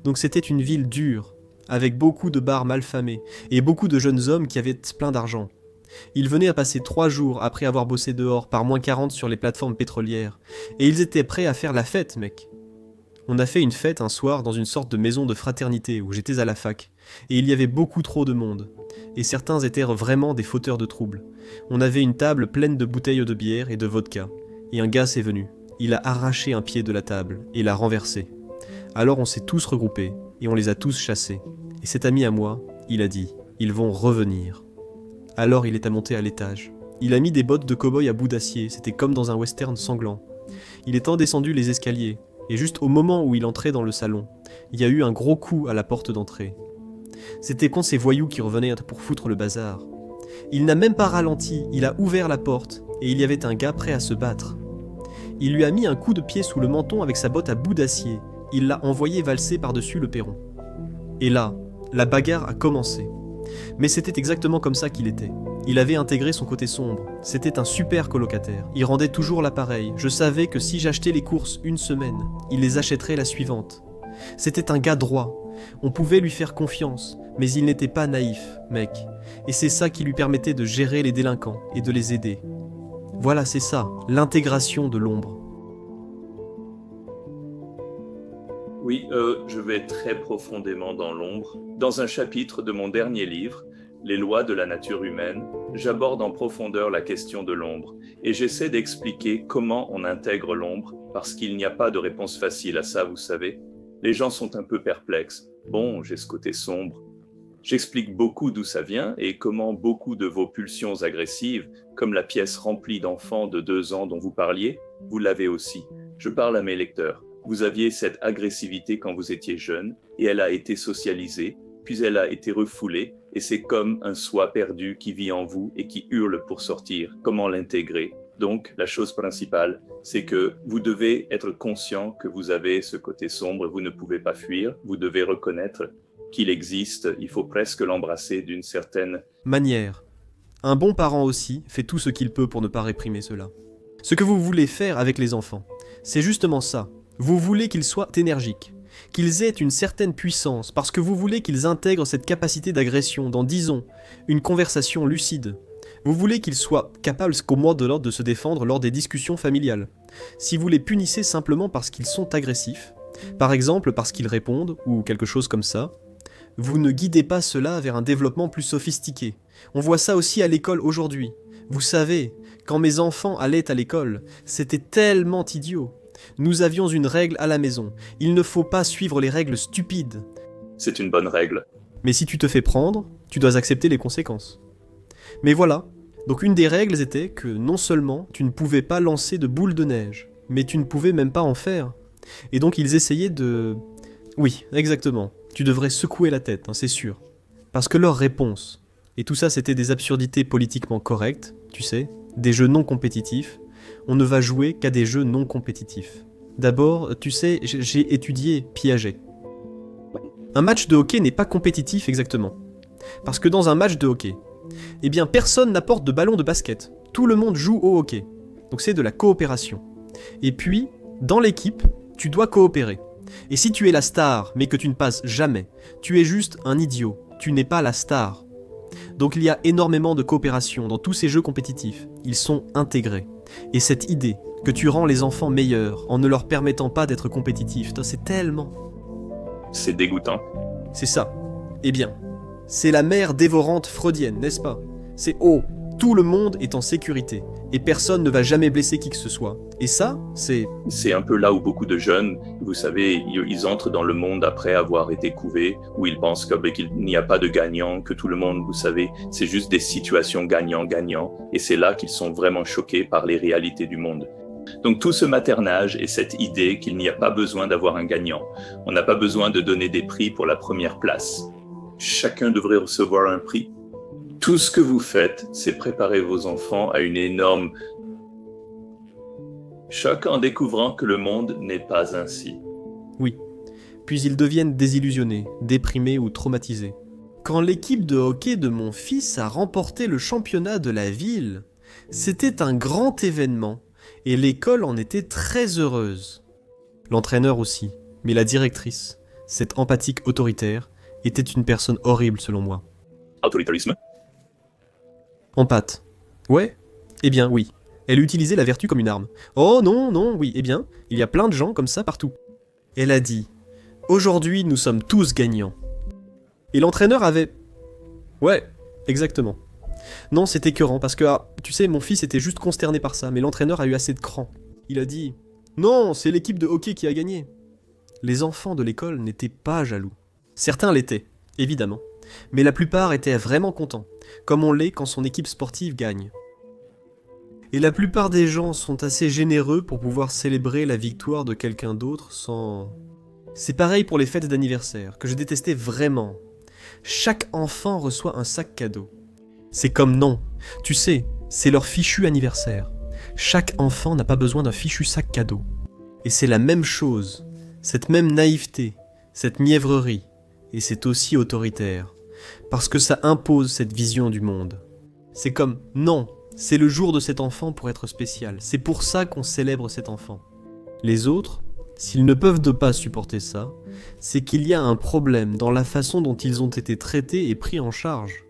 Donc c'était une ville dure, avec beaucoup de bars malfamés, et beaucoup de jeunes hommes qui avaient plein d'argent. Ils venaient à passer 3 jours après avoir bossé dehors par moins 40 sur les plateformes pétrolières, et ils étaient prêts à faire la fête, mec. On a fait une fête un soir dans une sorte de maison de fraternité où j'étais à la fac, et il y avait beaucoup trop de monde, et certains étaient vraiment des fauteurs de troubles. On avait une table pleine de bouteilles de bière et de vodka, et un gars s'est venu. Il a arraché un pied de la table et l'a renversé. Alors on s'est tous regroupés, et on les a tous chassés. Et cet ami à moi, il a dit, ils vont revenir. Alors il est monté à l'étage. Il a mis des bottes de cow-boy à bout d'acier, c'était comme dans un western sanglant. Il est descendu les escaliers, et juste au moment où il entrait dans le salon, il y a eu un gros coup à la porte d'entrée. C'était quand ces voyous qui revenaient pour foutre le bazar. Il n'a même pas ralenti, il a ouvert la porte, et il y avait un gars prêt à se battre. Il lui a mis un coup de pied sous le menton avec sa botte à bout d'acier, il l'a envoyé valser par-dessus le perron. Et là, la bagarre a commencé. Mais c'était exactement comme ça qu'il était. Il avait intégré son côté sombre. C'était un super colocataire. Il rendait toujours l'appareil. Je savais que si j'achetais les courses une semaine, il les achèterait la suivante. C'était un gars droit. On pouvait lui faire confiance, mais il n'était pas naïf, mec. Et c'est ça qui lui permettait de gérer les délinquants et de les aider. Voilà, c'est ça, l'intégration de l'ombre. Oui, je vais très profondément dans l'ombre. Dans un chapitre de mon dernier livre, Les lois de la nature humaine, j'aborde en profondeur la question de l'ombre et j'essaie d'expliquer comment on intègre l'ombre parce qu'il n'y a pas de réponse facile à ça, vous savez. Les gens sont un peu perplexes. Bon, j'ai ce côté sombre. J'explique beaucoup d'où ça vient et comment beaucoup de vos pulsions agressives, comme la pièce remplie d'enfants de 2 ans dont vous parliez, vous l'avez aussi. Je parle à mes lecteurs. Vous aviez cette agressivité quand vous étiez jeune, et elle a été socialisée, puis elle a été refoulée, et c'est comme un soi perdu qui vit en vous et qui hurle pour sortir. Comment l'intégrer? Donc, la chose principale, c'est que vous devez être conscient que vous avez ce côté sombre, vous ne pouvez pas fuir, vous devez reconnaître qu'il existe, il faut presque l'embrasser d'une certaine manière. Un bon parent aussi fait tout ce qu'il peut pour ne pas réprimer cela. Ce que vous voulez faire avec les enfants, c'est justement ça. Vous voulez qu'ils soient énergiques, qu'ils aient une certaine puissance, parce que vous voulez qu'ils intègrent cette capacité d'agression dans, disons, une conversation lucide. Vous voulez qu'ils soient capables qu'au moins de l'ordre de se défendre lors des discussions familiales. Si vous les punissez simplement parce qu'ils sont agressifs, par exemple parce qu'ils répondent, ou quelque chose comme ça, vous ne guidez pas cela vers un développement plus sophistiqué. On voit ça aussi à l'école aujourd'hui. Vous savez, quand mes enfants allaient à l'école, c'était tellement idiot. Nous avions une règle à la maison. Il ne faut pas suivre les règles stupides. C'est une bonne règle. Mais si tu te fais prendre, tu dois accepter les conséquences. Mais voilà, donc une des règles était que non seulement tu ne pouvais pas lancer de boules de neige, mais tu ne pouvais même pas en faire. Et donc ils essayaient de... Oui, exactement, tu devrais secouer la tête, c'est sûr. Parce que leur réponse, et tout ça c'était des absurdités politiquement correctes, tu sais, des jeux non compétitifs, on ne va jouer qu'à des jeux non compétitifs. D'abord, tu sais, j'ai étudié Piaget. Un match de hockey n'est pas compétitif exactement. Parce que dans un match de hockey, eh bien personne n'apporte de ballon de basket. Tout le monde joue au hockey. Donc c'est de la coopération. Et puis, dans l'équipe, tu dois coopérer. Et si tu es la star, mais que tu ne passes jamais, tu es juste un idiot. Tu n'es pas la star. Donc il y a énormément de coopération dans tous ces jeux compétitifs. Ils sont intégrés. Et cette idée que tu rends les enfants meilleurs en ne leur permettant pas d'être compétitifs, c'est tellement... C'est dégoûtant. C'est ça. Eh bien, c'est la mère dévorante freudienne, n'est-ce pas? C'est oh, tout le monde est en sécurité, et personne ne va jamais blesser qui que ce soit. Et ça, c'est... C'est un peu là où beaucoup de jeunes, vous savez, ils entrent dans le monde après avoir été couvés, où ils pensent qu'il n'y a pas de gagnant, que tout le monde, vous savez, c'est juste des situations gagnant-gagnant, et c'est là qu'ils sont vraiment choqués par les réalités du monde. Donc tout ce maternage et cette idée qu'il n'y a pas besoin d'avoir un gagnant. On n'a pas besoin de donner des prix pour la première place. Chacun devrait recevoir un prix. Tout ce que vous faites, c'est préparer vos enfants à une énorme choc en découvrant que le monde n'est pas ainsi. Oui. Puis ils deviennent désillusionnés, déprimés ou traumatisés. Quand l'équipe de hockey de mon fils a remporté le championnat de la ville, c'était un grand événement. Et l'école en était très heureuse. L'entraîneur aussi, mais la directrice, cette empathique autoritaire, était une personne horrible selon moi. Autoritarisme? Empathe. Ouais? Eh bien oui. Elle utilisait la vertu comme une arme. Oh non, non, oui, eh bien, il y a plein de gens comme ça partout. Elle a dit, aujourd'hui nous sommes tous gagnants. Et l'entraîneur avait... Ouais, exactement. Non, c'est écœurant, parce que, tu sais, mon fils était juste consterné par ça, mais l'entraîneur a eu assez de cran. Il a dit « Non, c'est l'équipe de hockey qui a gagné !» Les enfants de l'école n'étaient pas jaloux. Certains l'étaient, évidemment, mais la plupart étaient vraiment contents, comme on l'est quand son équipe sportive gagne. Et la plupart des gens sont assez généreux pour pouvoir célébrer la victoire de quelqu'un d'autre sans... C'est pareil pour les fêtes d'anniversaire, que je détestais vraiment. Chaque enfant reçoit un sac cadeau. C'est comme non, tu sais, c'est leur fichu anniversaire. Chaque enfant n'a pas besoin d'un fichu sac cadeau. Et c'est la même chose, cette même naïveté, cette mièvrerie, et c'est aussi autoritaire, parce que ça impose cette vision du monde. C'est comme non, c'est le jour de cet enfant pour être spécial, c'est pour ça qu'on célèbre cet enfant. Les autres, s'ils ne peuvent pas supporter ça, c'est qu'il y a un problème dans la façon dont ils ont été traités et pris en charge.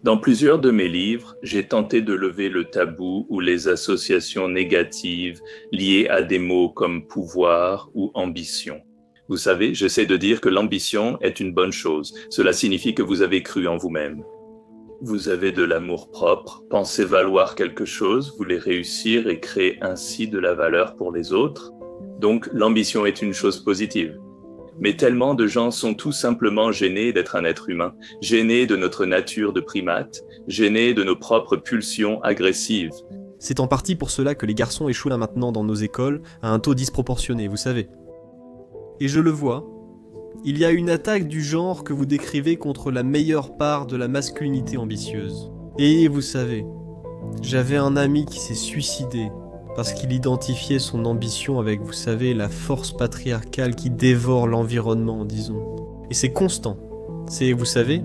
Dans plusieurs de mes livres, j'ai tenté de lever le tabou ou les associations négatives liées à des mots comme pouvoir ou ambition. Vous savez, j'essaie de dire que l'ambition est une bonne chose. Cela signifie que vous avez cru en vous-même. Vous avez de l'amour-propre, pensez valoir quelque chose, voulez réussir et créer ainsi de la valeur pour les autres. Donc, l'ambition est une chose positive. Mais tellement de gens sont tout simplement gênés d'être un être humain, gênés de notre nature de primate, gênés de nos propres pulsions agressives. C'est en partie pour cela que les garçons échouent là maintenant dans nos écoles à un taux disproportionné, vous savez. Et je le vois, il y a une attaque du genre que vous décrivez contre la meilleure part de la masculinité ambitieuse. Et vous savez, j'avais un ami qui s'est suicidé parce qu'il identifiait son ambition avec, vous savez, la force patriarcale qui dévore l'environnement, disons. Et c'est constant. C'est, vous savez,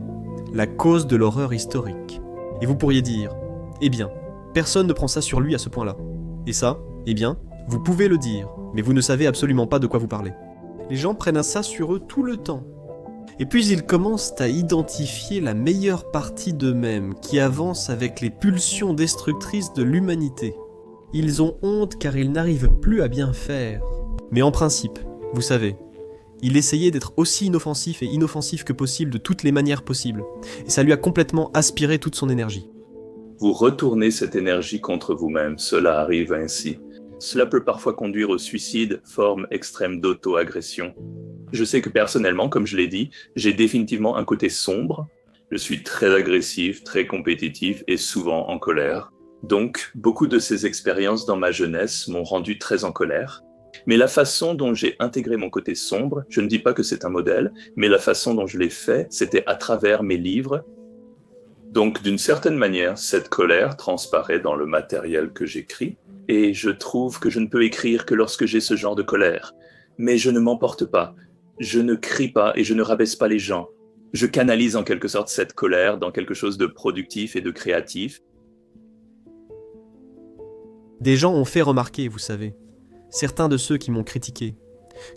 la cause de l'horreur historique. Et vous pourriez dire, eh bien, personne ne prend ça sur lui à ce point-là. Et ça, eh bien, vous pouvez le dire, mais vous ne savez absolument pas de quoi vous parlez. Les gens prennent ça sur eux tout le temps. Et puis ils commencent à identifier la meilleure partie d'eux-mêmes qui avance avec les pulsions destructrices de l'humanité. Ils ont honte car ils n'arrivent plus à bien faire. Mais en principe, vous savez, il essayait d'être aussi inoffensif et inoffensif que possible de toutes les manières possibles. Et ça lui a complètement aspiré toute son énergie. Vous retournez cette énergie contre vous-même, cela arrive ainsi. Cela peut parfois conduire au suicide, forme extrême d'auto-agression. Je sais que personnellement, comme je l'ai dit, j'ai définitivement un côté sombre. Je suis très agressif, très compétitif et souvent en colère. Donc, beaucoup de ces expériences dans ma jeunesse m'ont rendu très en colère. Mais la façon dont j'ai intégré mon côté sombre, je ne dis pas que c'est un modèle, mais la façon dont je l'ai fait, c'était à travers mes livres. Donc, d'une certaine manière, cette colère transparaît dans le matériel que j'écris. Et je trouve que je ne peux écrire que lorsque j'ai ce genre de colère. Mais je ne m'emporte pas. Je ne crie pas et je ne rabaisse pas les gens. Je canalise en quelque sorte cette colère dans quelque chose de productif et de créatif. Des gens ont fait remarquer, vous savez, certains de ceux qui m'ont critiqué,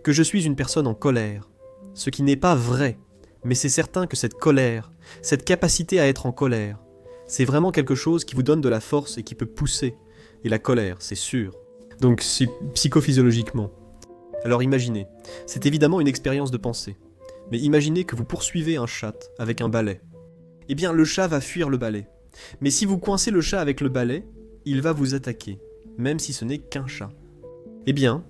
que je suis une personne en colère. Ce qui n'est pas vrai, mais c'est certain que cette colère, cette capacité à être en colère, c'est vraiment quelque chose qui vous donne de la force et qui peut pousser. Et la colère, c'est sûr. Donc psychophysiologiquement. Alors imaginez, c'est évidemment une expérience de pensée, mais imaginez que vous poursuivez un chat avec un balai. Eh bien le chat va fuir le balai. Mais si vous coincez le chat avec le balai, il va vous attaquer, même si ce n'est qu'un chat. Eh bien,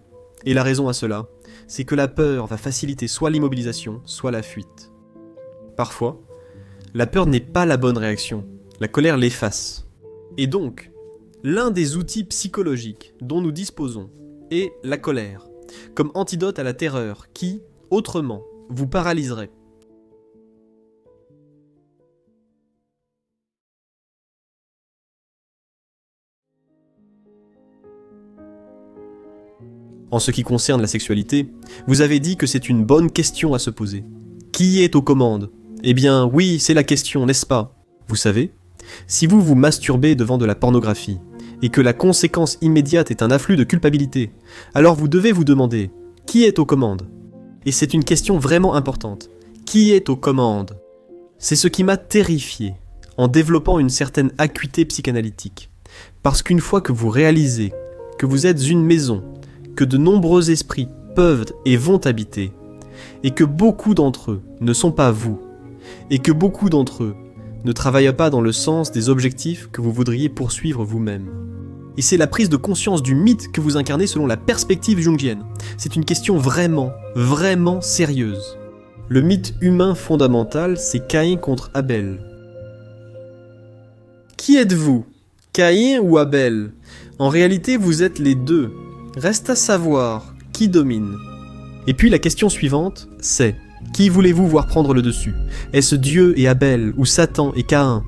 et la raison à cela, c'est que la peur va faciliter soit l'immobilisation, soit la fuite. Parfois, la peur n'est pas la bonne réaction, la colère l'efface. Et donc, l'un des outils psychologiques dont nous disposons est la colère, comme antidote à la terreur qui, autrement, vous paralyserait. En ce qui concerne la sexualité, vous avez dit que c'est une bonne question à se poser. Qui est aux commandes ? Eh bien, oui, c'est la question, n'est-ce pas ? Vous savez, si vous vous masturbez devant de la pornographie, et que la conséquence immédiate est un afflux de culpabilité, alors vous devez vous demander, qui est aux commandes ? Et c'est une question vraiment importante. Qui est aux commandes ? C'est ce qui m'a terrifié, en développant une certaine acuité psychanalytique. Parce qu'une fois que vous réalisez que vous êtes une maison, que de nombreux esprits peuvent et vont habiter, et que beaucoup d'entre eux ne sont pas vous, et que beaucoup d'entre eux ne travaillent pas dans le sens des objectifs que vous voudriez poursuivre vous-même. Et c'est la prise de conscience du mythe que vous incarnez selon la perspective jungienne. C'est une question vraiment, vraiment sérieuse. Le mythe humain fondamental, c'est Caïn contre Abel. Qui êtes-vous ? Caïn ou Abel ? En réalité, vous êtes les deux. Reste à savoir qui domine. Et puis la question suivante, c'est qui voulez-vous voir prendre le dessus ? Est-ce Dieu et Abel ou Satan et Caïn ?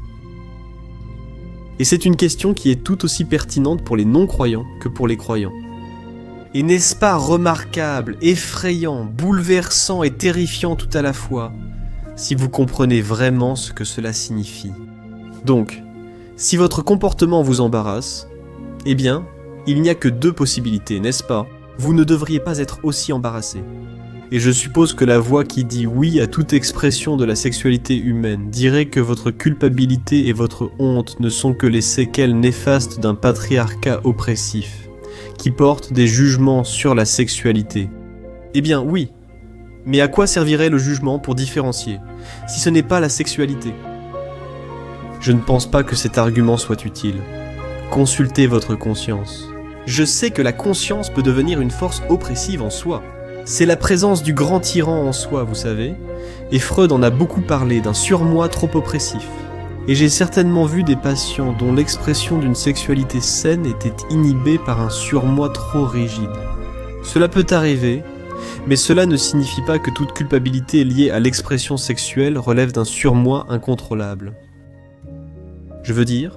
Et c'est une question qui est tout aussi pertinente pour les non-croyants que pour les croyants. Et n'est-ce pas remarquable, effrayant, bouleversant et terrifiant tout à la fois, si vous comprenez vraiment ce que cela signifie ? Donc, si votre comportement vous embarrasse, eh bien, il n'y a que deux possibilités, n'est-ce pas ? Vous ne devriez pas être aussi embarrassé. Et je suppose que la voix qui dit oui à toute expression de la sexualité humaine dirait que votre culpabilité et votre honte ne sont que les séquelles néfastes d'un patriarcat oppressif, qui porte des jugements sur la sexualité. Eh bien oui, mais à quoi servirait le jugement pour différencier, si ce n'est pas la sexualité ? Je ne pense pas que cet argument soit utile. Consultez votre conscience. Je sais que la conscience peut devenir une force oppressive en soi. C'est la présence du grand tyran en soi, vous savez, et Freud en a beaucoup parlé d'un surmoi trop oppressif. Et j'ai certainement vu des patients dont l'expression d'une sexualité saine était inhibée par un surmoi trop rigide. Cela peut arriver, mais cela ne signifie pas que toute culpabilité liée à l'expression sexuelle relève d'un surmoi incontrôlable. Je veux dire,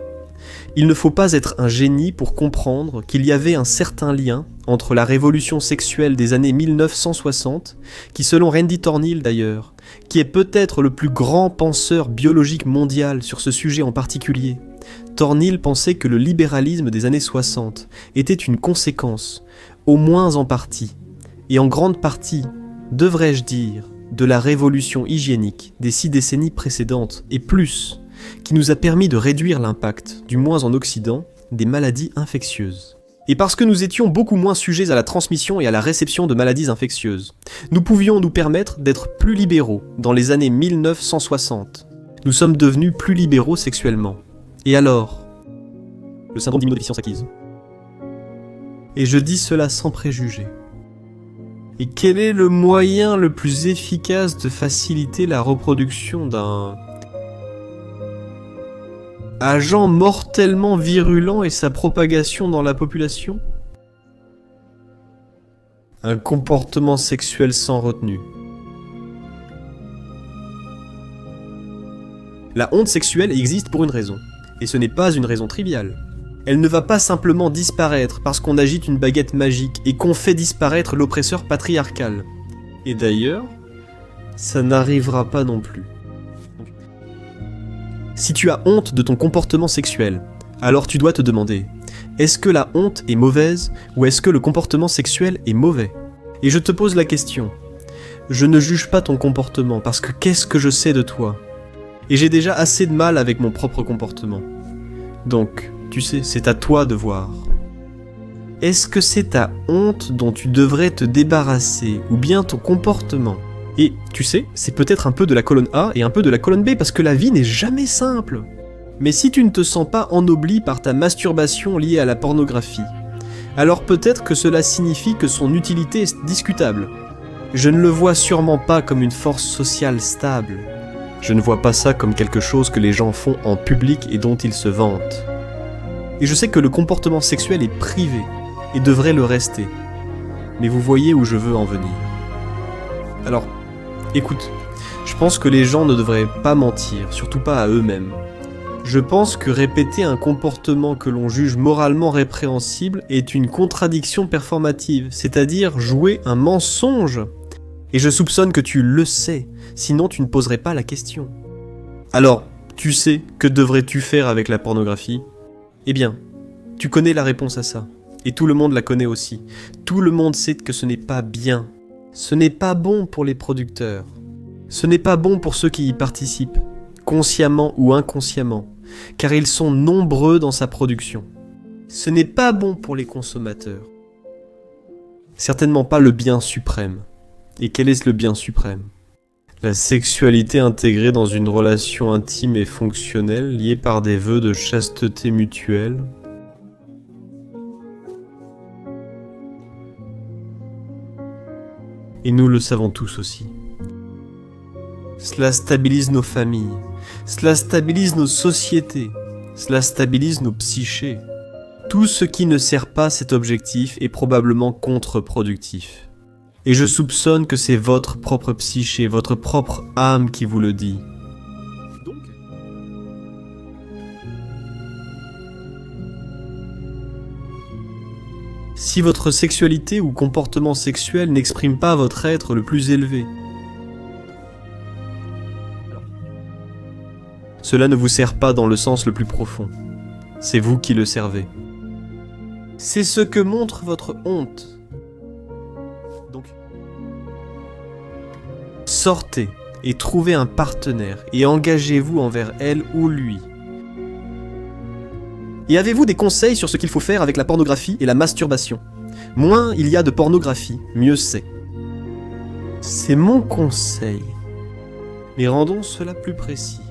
il ne faut pas être un génie pour comprendre qu'il y avait un certain lien entre la révolution sexuelle des années 1960, qui selon Randy Thornhill d'ailleurs, qui est peut-être le plus grand penseur biologique mondial sur ce sujet en particulier, Thornhill pensait que le libéralisme des années 60 était une conséquence, au moins en partie, et en grande partie, devrais-je dire, de la révolution hygiénique des 6 décennies précédentes, et plus, qui nous a permis de réduire l'impact, du moins en Occident, des maladies infectieuses. Et parce que nous étions beaucoup moins sujets à la transmission et à la réception de maladies infectieuses, nous pouvions nous permettre d'être plus libéraux dans les années 1960. Nous sommes devenus plus libéraux sexuellement. Et alors ? Le syndrome d'immunodéficience acquise. Et je dis cela sans préjugés. Et quel est le moyen le plus efficace de faciliter la reproduction d'un agent mortellement virulent et sa propagation dans la population ? Un comportement sexuel sans retenue. La honte sexuelle existe pour une raison, et ce n'est pas une raison triviale. Elle ne va pas simplement disparaître parce qu'on agite une baguette magique et qu'on fait disparaître l'oppresseur patriarcal. Et d'ailleurs, ça n'arrivera pas non plus. Si tu as honte de ton comportement sexuel, alors tu dois te demander, est-ce que la honte est mauvaise ou est-ce que le comportement sexuel est mauvais ? Et je te pose la question. Je ne juge pas ton comportement parce que qu'est-ce que je sais de toi ? Et j'ai déjà assez de mal avec mon propre comportement. Donc, tu sais, c'est à toi de voir. Est-ce que c'est ta honte dont tu devrais te débarrasser, ou bien ton comportement ? Et tu sais, c'est peut-être un peu de la colonne A et un peu de la colonne B, parce que la vie n'est jamais simple. Mais si tu ne te sens pas ennobli par ta masturbation liée à la pornographie, alors peut-être que cela signifie que son utilité est discutable. Je ne le vois sûrement pas comme une force sociale stable. Je ne vois pas ça comme quelque chose que les gens font en public et dont ils se vantent. Et je sais que le comportement sexuel est privé, et devrait le rester. Mais vous voyez où je veux en venir. Alors, écoute, je pense que les gens ne devraient pas mentir, surtout pas à eux-mêmes. Je pense que répéter un comportement que l'on juge moralement répréhensible est une contradiction performative, c'est-à-dire jouer un mensonge. Et je soupçonne que tu le sais, sinon tu ne poserais pas la question. Alors, tu sais, que devrais-tu faire avec la pornographie ? Eh bien, tu connais la réponse à ça. Et tout le monde la connaît aussi. Tout le monde sait que ce n'est pas bien. Ce n'est pas bon pour les producteurs. Ce n'est pas bon pour ceux qui y participent, consciemment ou inconsciemment, car ils sont nombreux dans sa production. Ce n'est pas bon pour les consommateurs. Certainement pas le bien suprême. Et quel est le bien suprême ? La sexualité intégrée dans une relation intime et fonctionnelle liée par des vœux de chasteté mutuelle. Et nous le savons tous aussi. Cela stabilise nos familles, cela stabilise nos sociétés, cela stabilise nos psychés. Tout ce qui ne sert pas cet objectif est probablement contre-productif. Et je soupçonne que c'est votre propre psyché, votre propre âme qui vous le dit. Donc, si votre sexualité ou comportement sexuel n'exprime pas votre être le plus élevé, cela ne vous sert pas dans le sens le plus profond. C'est vous qui le servez. C'est ce que montre votre honte. Donc, sortez et trouvez un partenaire et engagez-vous envers elle ou lui. Et avez-vous des conseils sur ce qu'il faut faire avec la pornographie et la masturbation ? Moins il y a de pornographie, mieux c'est. C'est mon conseil. Mais rendons cela plus précis.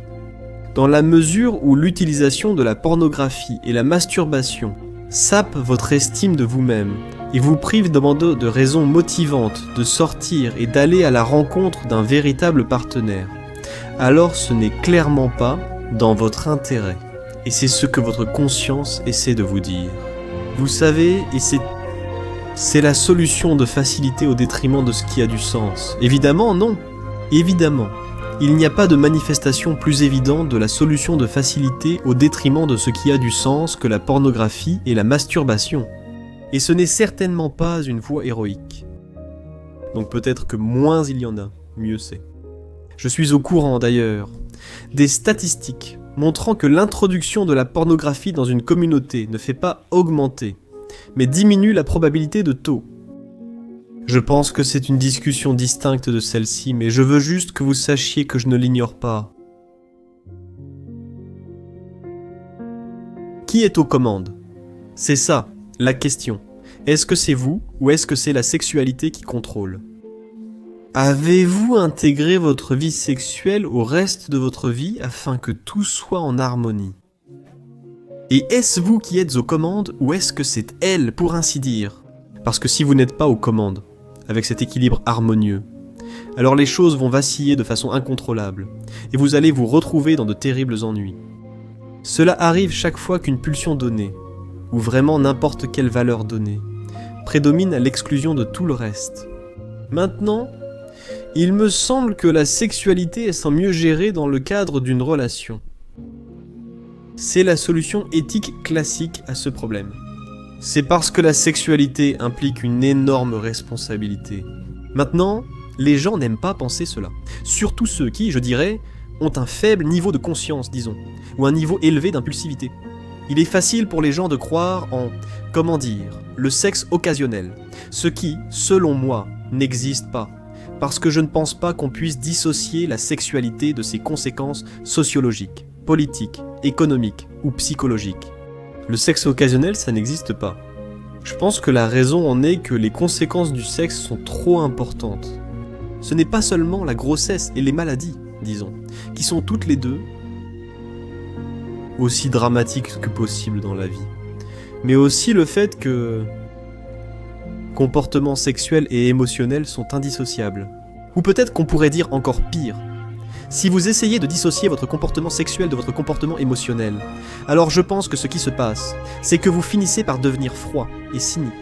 Dans la mesure où l'utilisation de la pornographie et la masturbation sape votre estime de vous-même et vous prive de raisons motivantes de sortir et d'aller à la rencontre d'un véritable partenaire, alors ce n'est clairement pas dans votre intérêt. Et c'est ce que votre conscience essaie de vous dire. Vous savez, et c'est la solution de facilité au détriment de ce qui a du sens. Évidemment, non. Évidemment. Il n'y a pas de manifestation plus évidente de la solution de facilité au détriment de ce qui a du sens que la pornographie et la masturbation. Et ce n'est certainement pas une voie héroïque. Donc peut-être que moins il y en a, mieux c'est. Je suis au courant d'ailleurs des statistiques montrant que l'introduction de la pornographie dans une communauté ne fait pas augmenter, mais diminue la probabilité de taux. Je pense que c'est une discussion distincte de celle-ci, mais je veux juste que vous sachiez que je ne l'ignore pas. Qui est aux commandes? C'est ça, la question. Est-ce que c'est vous, ou est-ce que c'est la sexualité qui contrôle? Avez-vous intégré votre vie sexuelle au reste de votre vie afin que tout soit en harmonie? Et est-ce vous qui êtes aux commandes, ou est-ce que c'est elle, pour ainsi dire? Parce que si vous n'êtes pas aux commandes, avec cet équilibre harmonieux, alors les choses vont vaciller de façon incontrôlable, et vous allez vous retrouver dans de terribles ennuis. Cela arrive chaque fois qu'une pulsion donnée, ou vraiment n'importe quelle valeur donnée, prédomine à l'exclusion de tout le reste. Maintenant, il me semble que la sexualité est sans mieux gérée dans le cadre d'une relation. C'est la solution éthique classique à ce problème. C'est parce que la sexualité implique une énorme responsabilité. Maintenant, les gens n'aiment pas penser cela. Surtout ceux qui, je dirais, ont un faible niveau de conscience, disons, ou un niveau élevé d'impulsivité. Il est facile pour les gens de croire en, comment dire, le sexe occasionnel, ce qui, selon moi, n'existe pas, parce que je ne pense pas qu'on puisse dissocier la sexualité de ses conséquences sociologiques, politiques, économiques ou psychologiques. Le sexe occasionnel, ça n'existe pas. Je pense que la raison en est que les conséquences du sexe sont trop importantes. Ce n'est pas seulement la grossesse et les maladies, disons, qui sont toutes les deux aussi dramatiques que possible dans la vie, mais aussi le fait que comportements sexuels et émotionnels sont indissociables. Ou peut-être qu'on pourrait dire encore pire. Si vous essayez de dissocier votre comportement sexuel de votre comportement émotionnel, alors je pense que ce qui se passe, c'est que vous finissez par devenir froid et cynique.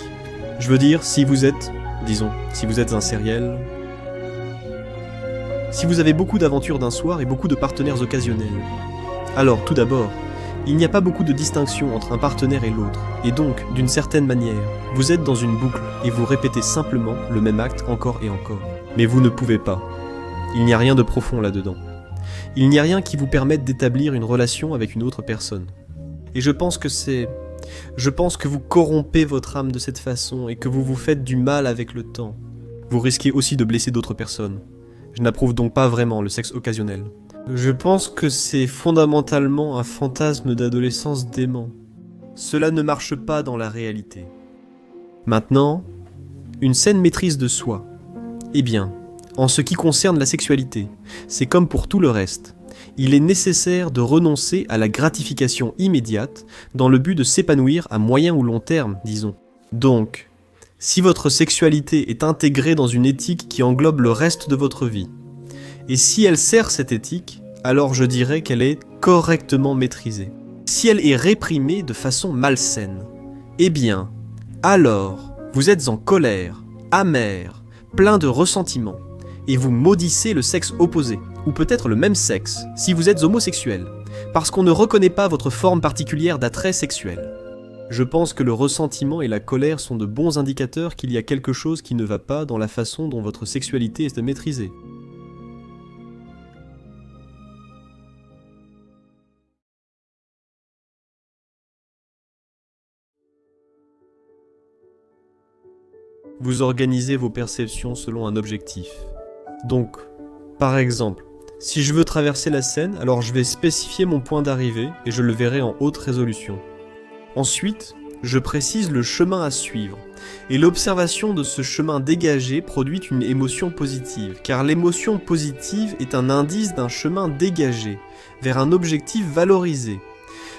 Je veux dire, si vous êtes, disons, si vous êtes un serial, si vous avez beaucoup d'aventures d'un soir et beaucoup de partenaires occasionnels, alors tout d'abord, il n'y a pas beaucoup de distinction entre un partenaire et l'autre, et donc, d'une certaine manière, vous êtes dans une boucle et vous répétez simplement le même acte encore et encore. Mais vous ne pouvez pas. Il n'y a rien de profond là-dedans. Il n'y a rien qui vous permette d'établir une relation avec une autre personne. Et je pense que vous corrompez votre âme de cette façon et que vous vous faites du mal avec le temps. Vous risquez aussi de blesser d'autres personnes. Je n'approuve donc pas vraiment le sexe occasionnel. Je pense que c'est fondamentalement un fantasme d'adolescence dément. Cela ne marche pas dans la réalité. Maintenant, une saine maîtrise de soi. Eh bien, en ce qui concerne la sexualité, c'est comme pour tout le reste. Il est nécessaire de renoncer à la gratification immédiate dans le but de s'épanouir à moyen ou long terme, disons. Donc, si votre sexualité est intégrée dans une éthique qui englobe le reste de votre vie, et si elle sert cette éthique, alors je dirais qu'elle est correctement maîtrisée. Si elle est réprimée de façon malsaine, eh bien, alors, vous êtes en colère, amer, plein de ressentiment, et vous maudissez le sexe opposé, ou peut-être le même sexe, si vous êtes homosexuel, parce qu'on ne reconnaît pas votre forme particulière d'attrait sexuel. Je pense que le ressentiment et la colère sont de bons indicateurs qu'il y a quelque chose qui ne va pas dans la façon dont votre sexualité est maîtrisée. Vous organisez vos perceptions selon un objectif. Donc, par exemple, si je veux traverser la Seine, alors je vais spécifier mon point d'arrivée et je le verrai en haute résolution. Ensuite, je précise le chemin à suivre, et l'observation de ce chemin dégagé produit une émotion positive, car l'émotion positive est un indice d'un chemin dégagé, vers un objectif valorisé,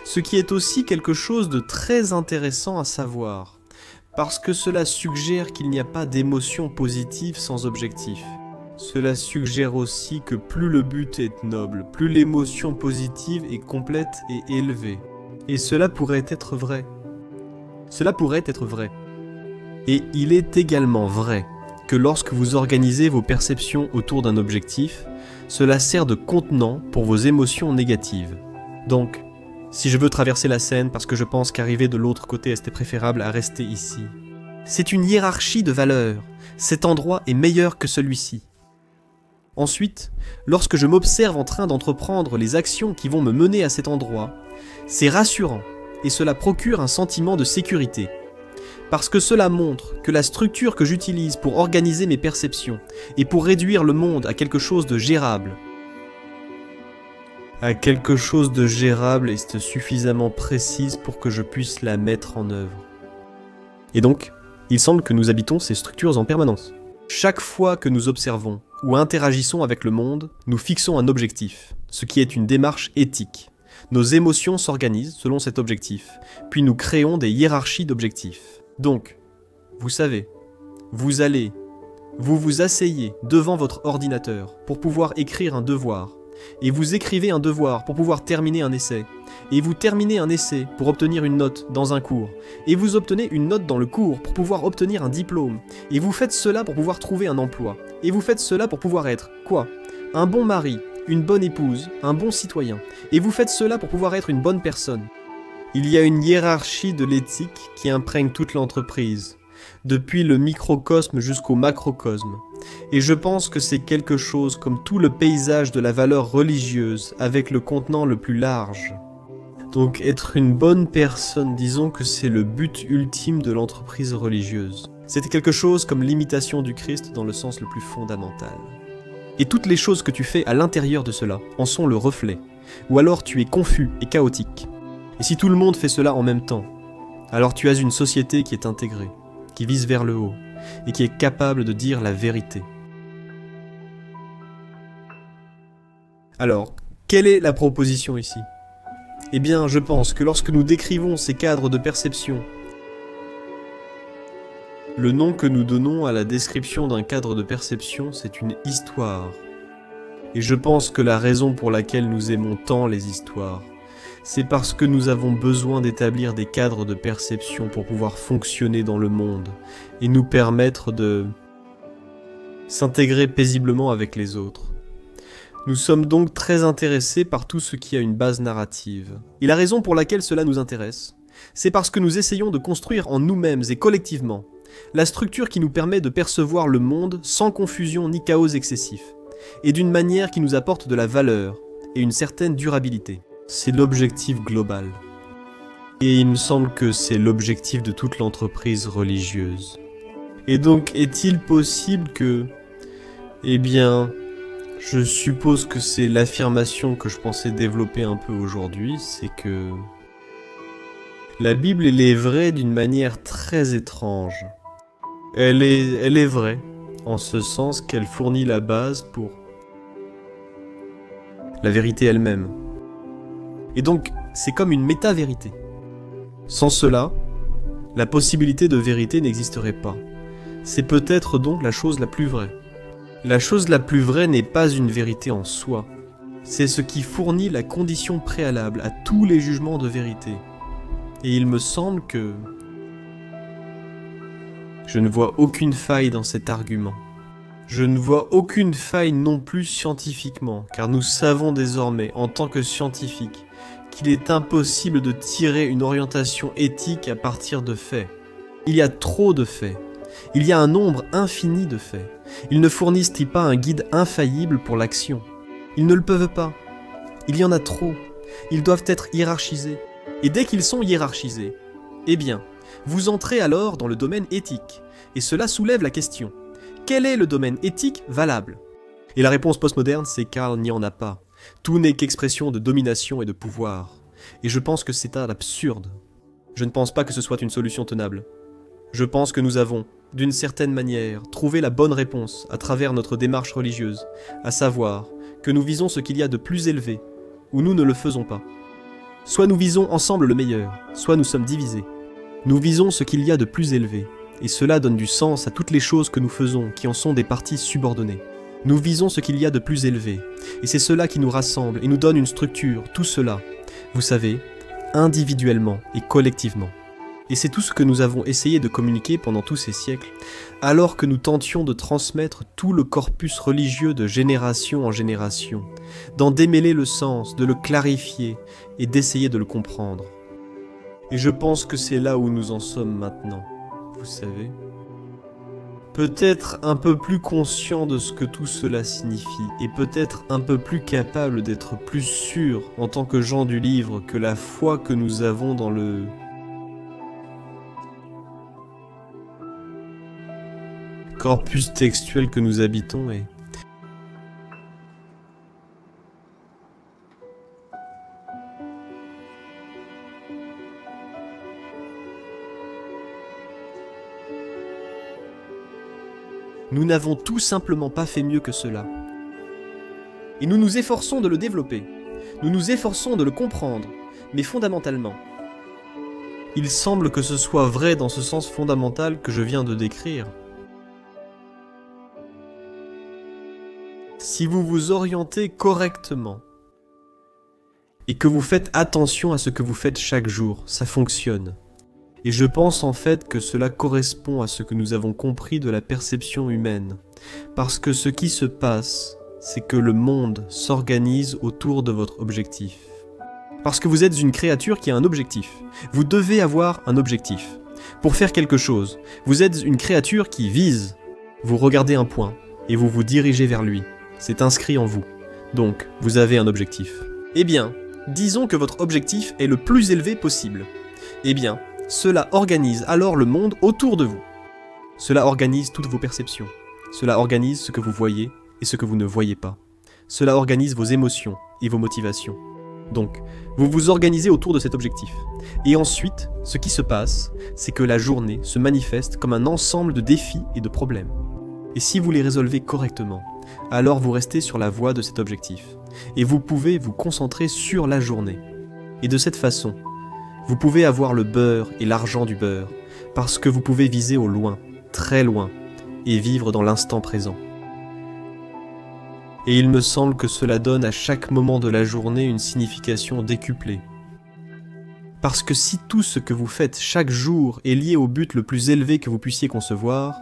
ce qui est aussi quelque chose de très intéressant à savoir, parce que cela suggère qu'il n'y a pas d'émotion positive sans objectif. Cela suggère aussi que plus le but est noble, plus l'émotion positive est complète et élevée. Et cela pourrait être vrai. Cela pourrait être vrai. Et il est également vrai que lorsque vous organisez vos perceptions autour d'un objectif, cela sert de contenant pour vos émotions négatives. Donc, si je veux traverser la Seine parce que je pense qu'arriver de l'autre côté était préférable à rester ici, c'est une hiérarchie de valeurs. Cet endroit est meilleur que celui-ci. Ensuite, lorsque je m'observe en train d'entreprendre les actions qui vont me mener à cet endroit, c'est rassurant et cela procure un sentiment de sécurité. Parce que cela montre que la structure que j'utilise pour organiser mes perceptions et pour réduire le monde à quelque chose de gérable, est suffisamment précise pour que je puisse la mettre en œuvre. Et donc, il semble que nous habitons ces structures en permanence. Chaque fois que nous observons ou interagissons avec le monde, nous fixons un objectif, ce qui est une démarche éthique. Nos émotions s'organisent selon cet objectif, puis nous créons des hiérarchies d'objectifs. Donc, vous savez, vous vous asseyez devant votre ordinateur pour pouvoir écrire un devoir, et vous écrivez un devoir pour pouvoir terminer un essai, et vous terminez un essai pour obtenir une note dans un cours, et vous obtenez une note dans le cours pour pouvoir obtenir un diplôme, et vous faites cela pour pouvoir trouver un emploi, et vous faites cela pour pouvoir être, quoi ? Un bon mari, une bonne épouse, un bon citoyen, et vous faites cela pour pouvoir être une bonne personne. Il y a une hiérarchie de l'éthique qui imprègne toute l'entreprise, depuis le microcosme jusqu'au macrocosme. Et je pense que c'est quelque chose comme tout le paysage de la valeur religieuse avec le contenant le plus large. Donc être une bonne personne, disons que c'est le but ultime de l'entreprise religieuse. C'était quelque chose comme l'imitation du Christ dans le sens le plus fondamental. Et toutes les choses que tu fais à l'intérieur de cela en sont le reflet. Ou alors tu es confus et chaotique. Et si tout le monde fait cela en même temps, alors tu as une société qui est intégrée, qui vise vers le haut, et qui est capable de dire la vérité. Alors, quelle est la proposition ici ? Eh bien, je pense que lorsque nous décrivons ces cadres de perception, le nom que nous donnons à la description d'un cadre de perception, c'est une histoire. Et je pense que la raison pour laquelle nous aimons tant les histoires, c'est parce que nous avons besoin d'établir des cadres de perception pour pouvoir fonctionner dans le monde et nous permettre de s'intégrer paisiblement avec les autres. Nous sommes donc très intéressés par tout ce qui a une base narrative. Et la raison pour laquelle cela nous intéresse, c'est parce que nous essayons de construire en nous-mêmes et collectivement la structure qui nous permet de percevoir le monde sans confusion ni chaos excessif, et d'une manière qui nous apporte de la valeur et une certaine durabilité. C'est l'objectif global. Et il me semble que c'est l'objectif de toute l'entreprise religieuse. Et donc, est-il possible que... Eh bien, je suppose que c'est l'affirmation que je pensais développer un peu aujourd'hui, c'est que... La Bible, elle est vraie d'une manière très étrange. Elle est vraie, en ce sens qu'elle fournit la base pour la vérité elle-même. Et donc, c'est comme une méta-vérité. Sans cela, la possibilité de vérité n'existerait pas. C'est peut-être donc la chose la plus vraie. La chose la plus vraie n'est pas une vérité en soi. C'est ce qui fournit la condition préalable à tous les jugements de vérité. Et il me semble que... je ne vois aucune faille dans cet argument. Je ne vois aucune faille non plus scientifiquement, car nous savons désormais, en tant que scientifiques, qu'il est impossible de tirer une orientation éthique à partir de faits. Il y a trop de faits. Il y a un nombre infini de faits. Ils ne fournissent-ils pas un guide infaillible pour l'action ? Ils ne le peuvent pas. Il y en a trop. Ils doivent être hiérarchisés. Et dès qu'ils sont hiérarchisés, eh bien, vous entrez alors dans le domaine éthique. Et cela soulève la question. Quel est le domaine éthique valable ? Et la réponse postmoderne, c'est car il n'y en a pas. Tout n'est qu'expression de domination et de pouvoir. Et je pense que c'est absurde. Je ne pense pas que ce soit une solution tenable. Je pense que nous avons, d'une certaine manière, trouvé la bonne réponse à travers notre démarche religieuse, à savoir que nous visons ce qu'il y a de plus élevé, ou nous ne le faisons pas. Soit nous visons ensemble le meilleur, soit nous sommes divisés. Nous visons ce qu'il y a de plus élevé, et cela donne du sens à toutes les choses que nous faisons qui en sont des parties subordonnées. Nous visons ce qu'il y a de plus élevé, et c'est cela qui nous rassemble et nous donne une structure, tout cela, vous savez, individuellement et collectivement. Et c'est tout ce que nous avons essayé de communiquer pendant tous ces siècles, alors que nous tentions de transmettre tout le corpus religieux de génération en génération, d'en démêler le sens, de le clarifier et d'essayer de le comprendre. Et je pense que c'est là où nous en sommes maintenant, vous savez. Peut-être un peu plus conscient de ce que tout cela signifie, et peut-être un peu plus capable d'être plus sûr en tant que gens du livre que la foi que nous avons dans le corpus textuel que nous habitons est... Nous n'avons tout simplement pas fait mieux que cela. Et nous nous efforçons de le développer. Nous nous efforçons de le comprendre, mais fondamentalement. Il semble que ce soit vrai dans ce sens fondamental que je viens de décrire. Si vous vous orientez correctement, et que vous faites attention à ce que vous faites chaque jour, ça fonctionne. Et je pense en fait que cela correspond à ce que nous avons compris de la perception humaine. Parce que ce qui se passe, c'est que le monde s'organise autour de votre objectif. Parce que vous êtes une créature qui a un objectif. Vous devez avoir un objectif. Pour faire quelque chose, vous êtes une créature qui vise. Vous regardez un point et vous vous dirigez vers lui. C'est inscrit en vous. Donc, vous avez un objectif. Eh bien, disons que votre objectif est le plus élevé possible. Eh bien, cela organise alors le monde autour de vous. Cela organise toutes vos perceptions. Cela organise ce que vous voyez et ce que vous ne voyez pas. Cela organise vos émotions et vos motivations. Donc, vous vous organisez autour de cet objectif. Et ensuite, ce qui se passe, c'est que la journée se manifeste comme un ensemble de défis et de problèmes. Et si vous les résolvez correctement, alors vous restez sur la voie de cet objectif. Et vous pouvez vous concentrer sur la journée. Et de cette façon, vous pouvez avoir le beurre et l'argent du beurre, parce que vous pouvez viser au loin, très loin, et vivre dans l'instant présent. Et il me semble que cela donne à chaque moment de la journée une signification décuplée. Parce que si tout ce que vous faites chaque jour est lié au but le plus élevé que vous puissiez concevoir,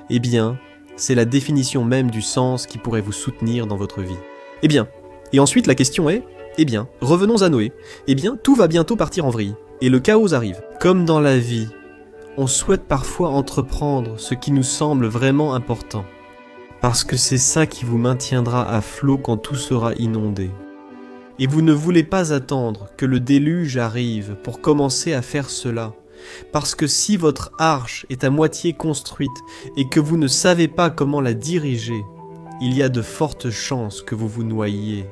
eh bien, c'est la définition même du sens qui pourrait vous soutenir dans votre vie. Eh bien, et ensuite la question est, eh bien, revenons à Noé. Eh bien, tout va bientôt partir en vrille, et le chaos arrive. Comme dans la vie, on souhaite parfois entreprendre ce qui nous semble vraiment important. Parce que c'est ça qui vous maintiendra à flot quand tout sera inondé. Et vous ne voulez pas attendre que le déluge arrive pour commencer à faire cela. Parce que si votre arche est à moitié construite et que vous ne savez pas comment la diriger, il y a de fortes chances que vous vous noyiez.